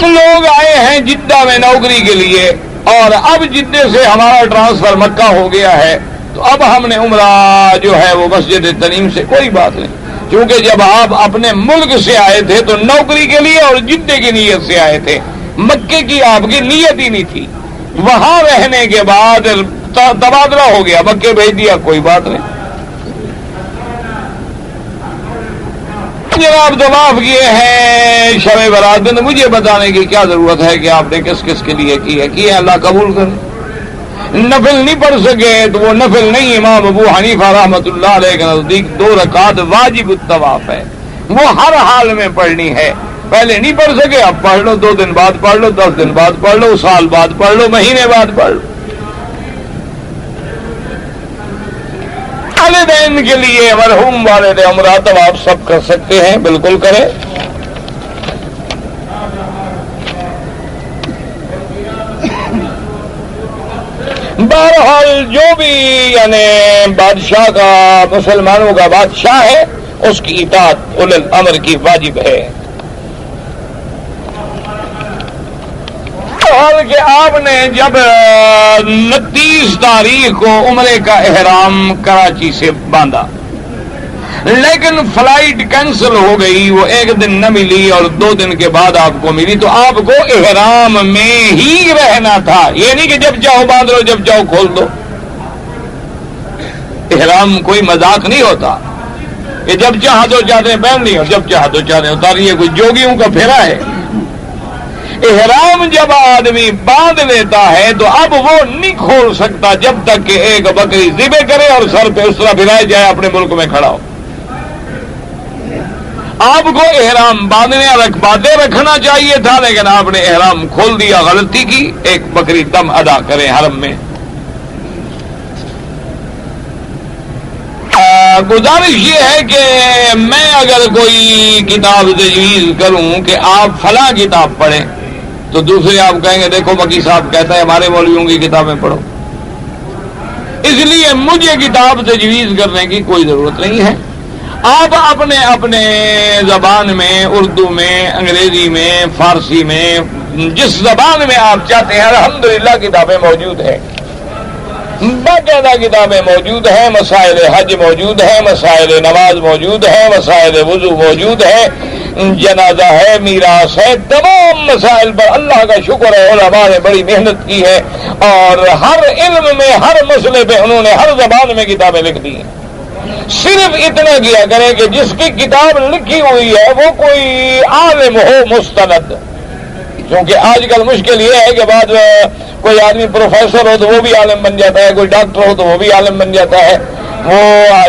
لوگ آئے ہیں جدہ میں نوکری کے لیے اور اب جدے سے ہمارا ٹرانسفر مکہ ہو گیا ہے تو اب ہم نے عمرہ جو ہے وہ مسجد تنیم سے، کوئی بات نہیں، کیونکہ جب آپ اپنے ملک سے آئے تھے تو نوکری کے لیے اور جدے کی نیت سے آئے تھے، مکے کی آپ کی نیت ہی نہیں تھی. وہاں رہنے کے بعد تبادلہ ہو گیا، مکے بھیج دیا، کوئی بات نہیں. جناب طواف کیے ہیں شب برات میں، مجھے بتانے کی کیا ضرورت ہے کہ آپ نے کس کس کے لیے کی ہے، اللہ قبول کرے. نفل نہیں پڑھ سکے تو وہ نفل نہیں. امام ابو حنیفہ رحمۃ اللہ علیہ کے نزدیک 2 رکعت واجب الطواف ہے، وہ ہر حال میں پڑھنی ہے. پہلے نہیں پڑھ سکے اب پڑھ لو، 2 دن بعد پڑھ لو، 10 دن بعد پڑھ لو، سال بعد پڑھ لو، مہینے بعد پڑھ لو. والدین کے لیے مرحوم والد عمرہ طواف سب کر سکتے ہیں، بالکل کریں. بہرحال جو بھی یعنی بادشاہ کا، مسلمانوں کا بادشاہ ہے، اس کی اطاعت اولی الامر کی واجب ہے. بہرحال کہ آپ نے جب 29 تاریخ کو عمرے کا احرام کراچی سے باندھا، لیکن فلائٹ کینسل ہو گئی، وہ 1 دن نہ ملی اور 2 دن کے بعد آپ کو ملی، تو آپ کو احرام میں ہی رہنا تھا. یہ نہیں کہ جب چاہو باندھ لو، جب چاہو کھول دو. احرام کوئی مذاق نہیں ہوتا کہ جب چاہا تو چاہتے ہیں پہن لی اور جب چاہا تو چاہتے ہیں اتاری. کوئی جوگیوں کا پھیرا ہے. احرام جب آدمی باندھ لیتا ہے تو اب وہ نہیں کھول سکتا جب تک کہ ایک بکری ذبح کرے اور سر پہ اس طرح پھرائے جائے اپنے ملک میں کھڑا ہو. آپ کو احرام باندھے رکھنا چاہیے تھا، لیکن آپ نے احرام کھول دیا، غلطی کی. ایک بکری دم ادا کریں حرم میں. گزارش یہ ہے کہ میں اگر کوئی کتاب تجویز کروں کہ آپ فلاں کتاب پڑھیں تو دوسرے آپ کہیں گے دیکھو مکی صاحب کہتا ہے ہمارے مولویوں کی کتابیں پڑھو. اس لیے مجھے کتاب تجویز کرنے کی کوئی ضرورت نہیں ہے. آپ اپنے زبان میں، اردو میں، انگریزی میں، فارسی میں، جس زبان میں آپ چاہتے ہیں الحمدللہ کتابیں موجود ہیں، باقاعدہ کتابیں موجود ہیں. مسائل حج موجود ہیں، مسائل نماز موجود ہیں، مسائل وضو موجود ہے، جنازہ ہے، میراث ہے. تمام مسائل پر اللہ کا شکر ہے علماء نے بڑی محنت کی ہے اور ہر علم میں، ہر مسئلے پہ انہوں نے ہر زبان میں کتابیں لکھ دی ہیں. صرف اتنا کیا کریں کہ جس کی کتاب لکھی ہوئی ہے وہ کوئی عالم ہو مستند. کیونکہ آج کل مشکل یہ ہے کہ بعد کوئی آدمی پروفیسر ہو تو وہ بھی عالم بن جاتا ہے، کوئی ڈاکٹر ہو تو وہ بھی عالم بن جاتا ہے. وہ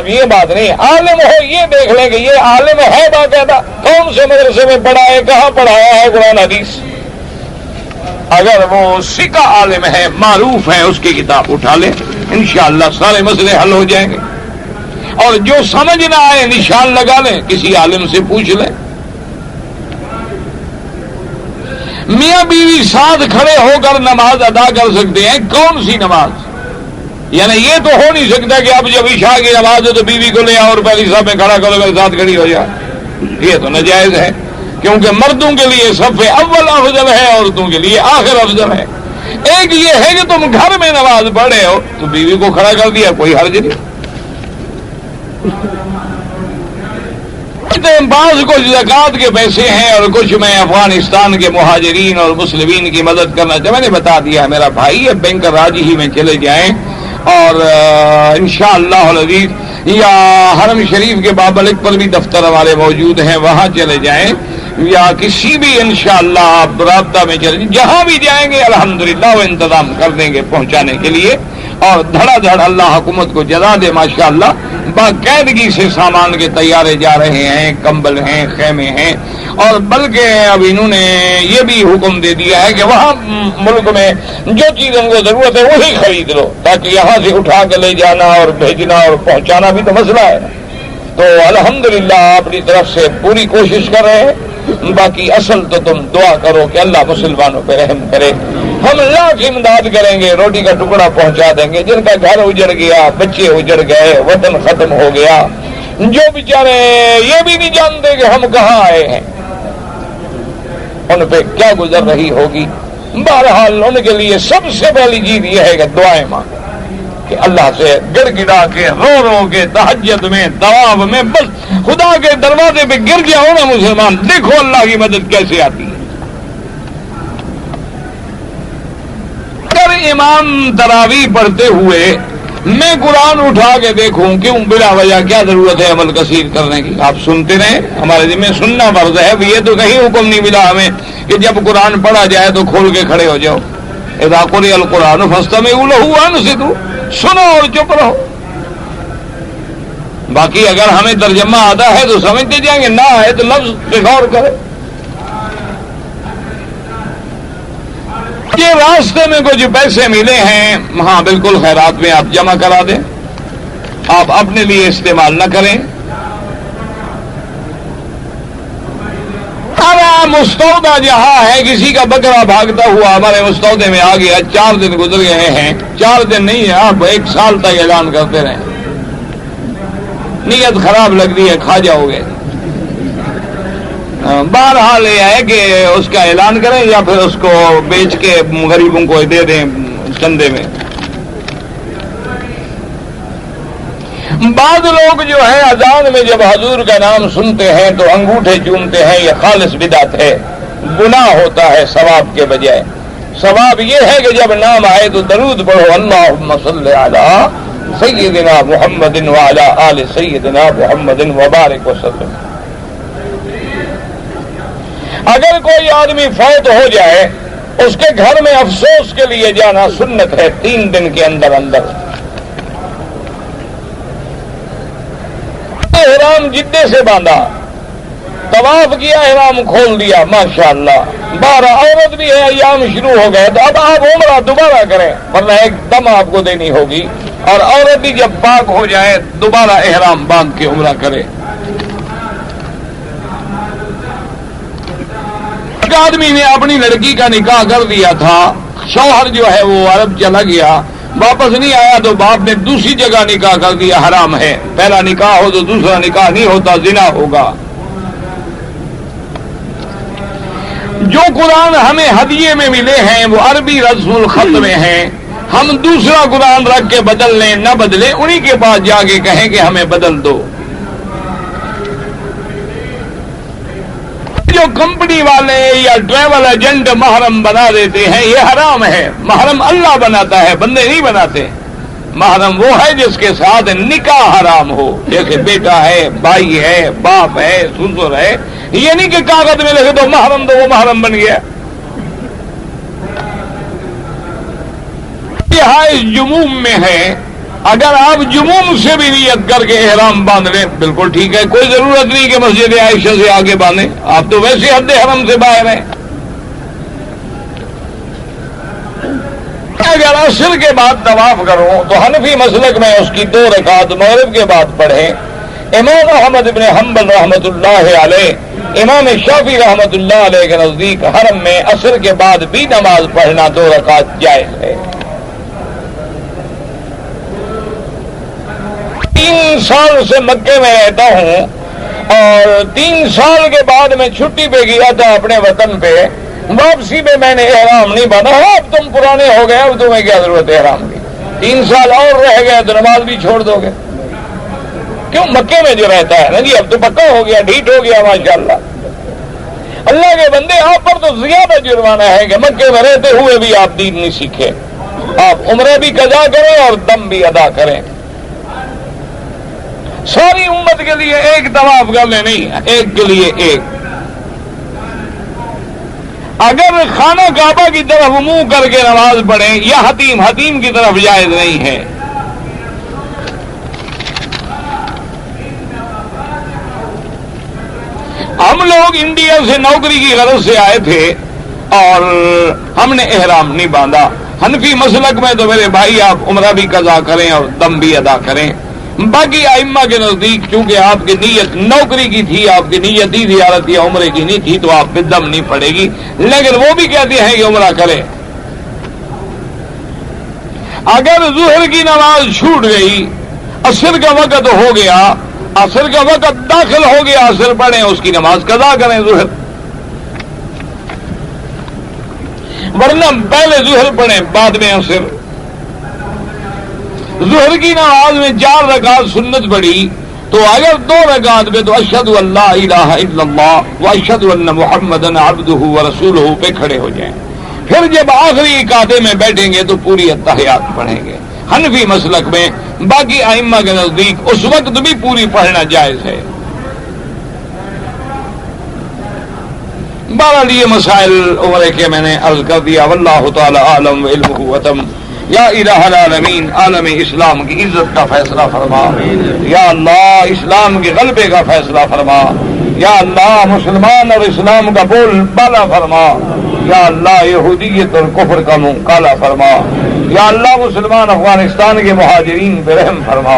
یہ بات نہیں، عالم ہو یہ دیکھ لیں کہ یہ عالم ہے باقاعدہ، کون سے مدرسے میں پڑھا ہے، کہاں پڑھایا ہے قرآن حدیث. اگر وہ ثقہ عالم ہے، معروف ہے، اس کی کتاب اٹھا لیں، انشاءاللہ سارے مسئلے حل ہو جائیں گے. اور جو سمجھ نہ آئے نشان لگا لیں، کسی عالم سے پوچھ لیں. میاں بیوی ساتھ کھڑے ہو کر نماز ادا کر سکتے ہیں. کون سی نماز؟ یعنی یہ تو ہو نہیں سکتا کہ اب جب عشاء کی نماز ہو تو بیوی کو لے آؤ اور پہلی صف میں کھڑا کرو میرے ساتھ کھڑی ہو جائے. یہ تو ناجائز ہے، کیونکہ مردوں کے لیے صف اول افضل ہے، عورتوں کے لیے آخر افضل ہے. ایک یہ ہے کہ تم گھر میں نماز پڑھے ہو تو بیوی کو کھڑا کر دیا، کوئی حرج نہیں. بعض کچھ زکوٰۃ کے پیسے ہیں اور کچھ میں افغانستان کے مہاجرین اور مسلمین کی مدد کرنا چاہتا. میں نے بتا دیا میرا بھائی، یہ بینک راج ہی میں چلے جائیں اور انشاءاللہ العزیز یا حرم شریف کے بابلک پر بھی دفتر ہمارے موجود ہیں، وہاں چلے جائیں یا کسی بھی انشاءاللہ آپ رابطہ میں چلے جائیں. جہاں بھی جائیں گے الحمدللہ وہ انتظام کر دیں گے پہنچانے کے لیے. اور دھڑا دھڑ اللہ حکومت کو جزا دے ماشاءاللہ، باقاعدگی سے سامان کے تیارے جا رہے ہیں، کمبل ہیں، خیمے ہیں، اور بلکہ اب انہوں نے یہ بھی حکم دے دیا ہے کہ وہاں ملک میں جو چیز ان کو ضرورت ہے وہی خرید لو، تاکہ یہاں سے اٹھا کے لے جانا اور بھیجنا اور پہنچانا بھی تو مسئلہ ہے۔ تو الحمدللہ اپنی طرف سے پوری کوشش کر رہے ہیں، باقی اصل تو تم دعا کرو کہ اللہ مسلمانوں پہ رحم کرے۔ ہم لاکھ امداد کریں گے، روٹی کا ٹکڑا پہنچا دیں گے، جن کا گھر اجڑ گیا، بچے اجڑ گئے، وطن ختم ہو گیا، جو بیچارے یہ بھی نہیں جانتے کہ ہم کہاں آئے ہیں، ان پہ کیا گزر رہی ہوگی۔ بہرحال ان کے لیے سب سے پہلی چیز یہ ہے کہ دعائیں مانگیں، کہ اللہ سے گڑ گڑا کے رو رو کے تہجد میں طواف میں بس خدا کے دروازے پہ گر گیا ہو نا مسلمان، دیکھو اللہ کی مدد کیسے آتی ہے۔ اگر امام تراویح پڑھتے ہوئے میں قرآن اٹھا کے دیکھوں کیوں بلا وجہ کیا ضرورت ہے عمل کثیر کرنے کی؟ آپ سنتے رہیں، ہمارے ذمہ سننا فرض ہے، یہ تو کہیں حکم نہیں ملا ہمیں کہ جب قرآن پڑھا جائے تو کھول کے کھڑے ہو جاؤ، اذا قرئ القرآن فاستمعوا له وانصتوا، سنو اور چپ رہو۔ باقی اگر ہمیں ترجمہ آتا ہے تو سمجھتے جائیں گے، نہ آئے تو لفظ پہ غور کرے۔ یہ راستے میں کچھ پیسے ملے ہیں، ہاں بالکل خیرات میں آپ جمع کرا دیں، آپ اپنے لیے استعمال نہ کریں۔ ہمارا مستودہ جہاں ہے، کسی کا بکرا بھاگتا ہوا ہمارے مستودے میں آ گیا، 4 دن گزر گئے ہیں، 4 دن نہیں ہے، آپ 1 سال تک اعلان کرتے رہیں، نیت خراب لگ رہی ہے کھا جاؤ گے۔ بہرحال یہ ہے کہ اس کا اعلان کریں یا پھر اس کو بیچ کے غریبوں کو دے دیں چندے میں۔ بعض لوگ جو ہے اذان میں جب حضور کا نام سنتے ہیں تو انگوٹھے چومتے ہیں، یہ خالص بدعت ہے، گناہ ہوتا ہے ثواب کے بجائے۔ ثواب یہ ہے کہ جب نام آئے تو درود پڑھو، اللہم صلی علی سیدنا محمد وعلی آل سیدنا محمد وبارک وسلم۔ اگر کوئی آدمی فوت ہو جائے اس کے گھر میں افسوس کے لیے جانا سنت ہے 3 دن کے اندر اندر۔ احرام جدے سے باندھا، طواف کیا، احرام کھول دیا، ماشاءاللہ 12 عورت بھی ہے، ایام شروع ہو گئے تو اب آپ عمرہ دوبارہ کریں، ورنہ ایک دم آپ کو دینی ہوگی، اور عورت بھی جب پاک ہو جائے دوبارہ احرام باندھ کے عمرہ کرے۔ ایک آدمی نے اپنی لڑکی کا نکاح کر دیا تھا، شوہر جو ہے وہ عرب چلا گیا، واپس نہیں آیا تو باپ نے دوسری جگہ نکاح کر دیا، حرام ہے، پہلا نکاح ہو تو دوسرا نکاح نہیں ہوتا، زنا ہوگا۔ جو قرآن ہمیں ہدیے میں ملے ہیں وہ عربی رسم الخط میں ہیں، ہم دوسرا قرآن رکھ کے بدل لیں نہ بدلیں، انہی کے پاس جا کے کہیں کہ ہمیں بدل دو۔ جو کمپنی والے یا ٹریول ایجنٹ محرم بنا دیتے ہیں یہ حرام ہے، محرم اللہ بناتا ہے، بندے نہیں بناتے۔ محرم وہ ہے جس کے ساتھ نکاح حرام ہو، جیسے بیٹا ہے، بھائی ہے، باپ ہے، سسر ہے، یہ نہیں کہ کاغذ میں لکھ دو محرم تو وہ محرم بن گیا۔ یہ جموم میں ہے، اگر آپ جموم سے بھی نیت کر کے احرام باندھ لیں بالکل ٹھیک ہے، کوئی ضرورت نہیں کہ مسجد عائشہ سے آگے باندھیں، آپ تو ویسے حد حرم سے باہر ہیں۔ اگر عصر کے بعد طواف کروں تو حنفی مسلک میں اس کی 2 رکعت مغرب کے بعد پڑھیں۔ امام احمد بن حنبل رحمۃ اللہ علیہ، امام شافعی رحمۃ اللہ علیہ کے نزدیک حرم میں عصر کے بعد بھی نماز پڑھنا 2 رکعت جائز ہے۔ 3 سال سے مکے میں رہتا ہوں اور 3 سال کے بعد میں چھٹی پہ گیا تھا اپنے وطن پہ، واپسی میں نے احرام نہیں باندھا۔ اب تم پرانے ہو گئے، اب تمہیں کیا ضرورت ہے احرام کی، 3 سال اور رہ گئے تو نماز بھی چھوڑ دو گے؟ کیوں؟ مکے میں جو رہتا ہے نا جی، اب تو پکا ہو گیا، ڈھیٹ ہو گیا ماشاءاللہ۔ اللہ کے بندے، آپ پر تو زیادہ جرمانہ ہے کہ مکے میں رہتے ہوئے بھی آپ دین نہیں سیکھے۔ آپ عمرہ بھی قضا کریں اور دم بھی ادا کریں، ساری امت کے لیے ایک طواف کر لیں، نہیں ایک کے لیے ایک۔ اگر خانہ کعبہ کی طرف منہ کر کے نماز پڑھیں یا حتیم کی طرف جائز نہیں ہے. ہم لوگ انڈیا سے نوکری کی غرض سے آئے تھے اور ہم نے احرام نہیں باندھا. حنفی مسلک میں تو میرے بھائی آپ عمرہ بھی قضا کریں اور دم بھی ادا کریں. باقی ائمہ کے نزدیک چونکہ آپ کی نیت نوکری کی تھی، آپ کی نیت ہی زیارت یا عمرے کی نہیں تھی، تو آپ پہ دم نہیں پڑے گی. لیکن وہ بھی کہتے ہیں کہ عمرہ کریں. اگر ظہر کی نماز چھوٹ گئی، عصر کا وقت ہو گیا، عصر کا وقت داخل ہو گیا، عصر پڑھیں، اس کی نماز قضا کریں ظہر. ورنہ پہلے ظہر پڑھیں بعد میں عصر. ظہر کی نماز میں 4 رکعت سنت پڑی تو اگر 2 رکعت پہ تو اشہد ان لا الہ الا اللہ واشہد ان محمدا عبدہ ورسولہ پہ کھڑے ہو جائیں. پھر جب آخری اقامے میں بیٹھیں گے تو پوری التحیات پڑھیں گے حنفی مسلک میں. باقی ائمہ کے نزدیک اس وقت بھی پوری پڑھنا جائز ہے. بہرحال یہ مسائل عمرے کے میں نے عرض کر دیا. واللہ تعالی عالم وعلمہ وتم. یا الہ العالمین، عالم اسلام کی عزت کا فیصلہ فرما. یا اللہ اسلام کے غلبے کا فیصلہ فرما. یا اللہ مسلمان اور اسلام کا بول بالا فرما. یا اللہ یہودیت اور کفر کا منہ کالا فرما. یا اللہ مسلمان افغانستان کے مہاجرین پہ رحم فرما.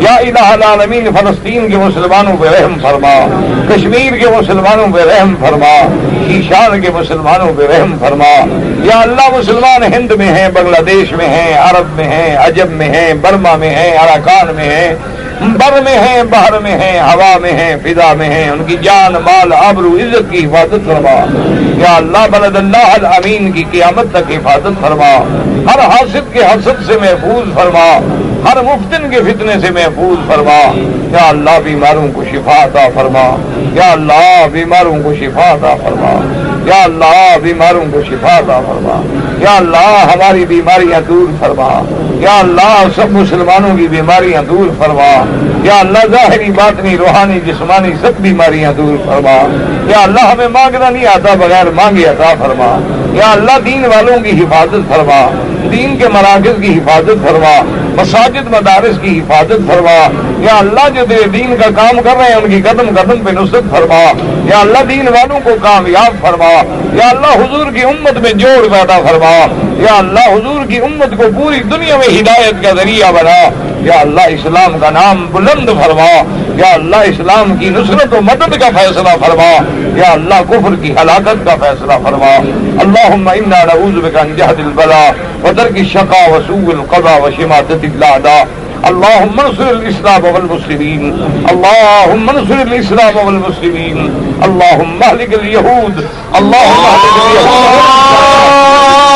یا الہ العالمین فلسطین کے مسلمانوں پہ رحم فرما. کشمیر کے مسلمانوں پہ رحم فرما. شیشان کے مسلمانوں پہ رحم فرما. یا اللہ مسلمان ہند میں ہیں، بنگلہ دیش میں ہیں، عرب میں ہیں، عجم میں ہیں، برما میں ہیں، اراکان میں ہیں، بر میں ہیں، بحر میں ہیں، ہوا میں ہیں، فضا میں ہیں، ان کی جان مال آبرو عزت کی حفاظت فرما. یا اللہ بلد اللہ الامین کی قیامت تک حفاظت فرما. ہر حاسد کے حسد سے محفوظ فرما. ہر مفتن کے فتنے سے محفوظ فرما. یا اللہ بیماروں کو شفا عطا فرما. یا اللہ بیماروں کو شفا عطا فرما. یا اللہ بیماروں کو شفا عطا فرما. یا اللہ ہماری بیماریاں دور فرما. یا اللہ سب مسلمانوں کی بیماریاں دور فرما. یا اللہ ظاہری باطنی روحانی جسمانی سب بیماریاں دور فرما. یا اللہ ہمیں مانگنا نہیں آتا، بغیر مانگے عطا فرما. یا اللہ دین والوں کی حفاظت فرما. دین کے مراکز کی حفاظت فرما. مساجد مدارس کی حفاظت فرما. یا اللہ جو تیرے دین کا کام کر رہے ہیں ان کی قدم قدم پہ نصرت فرما. یا اللہ دین والوں کو کامیاب فرما. یا اللہ حضور کی امت میں جوڑ پیدا فرما. یا اللہ حضور کی امت کو پوری دنیا میں ہدایت کا ذریعہ بنا. یا اللہ اسلام کا نام بلند فرما. یا اللہ اسلام کی نصرت و مدد کا فیصلہ فرما. یا اللہ کفر کی ہلاکت کا فیصلہ فرما. اللہم انا نعوذ بک من جہد البلاء وترک الشقاء وسوء القضاء وشماتة الاعداء. اللهم انصر الاسلام والمسلمين. اللهم انصر الاسلام والمسلمين. اللهم اهلك اليهود. اللهم اهلك اليهود.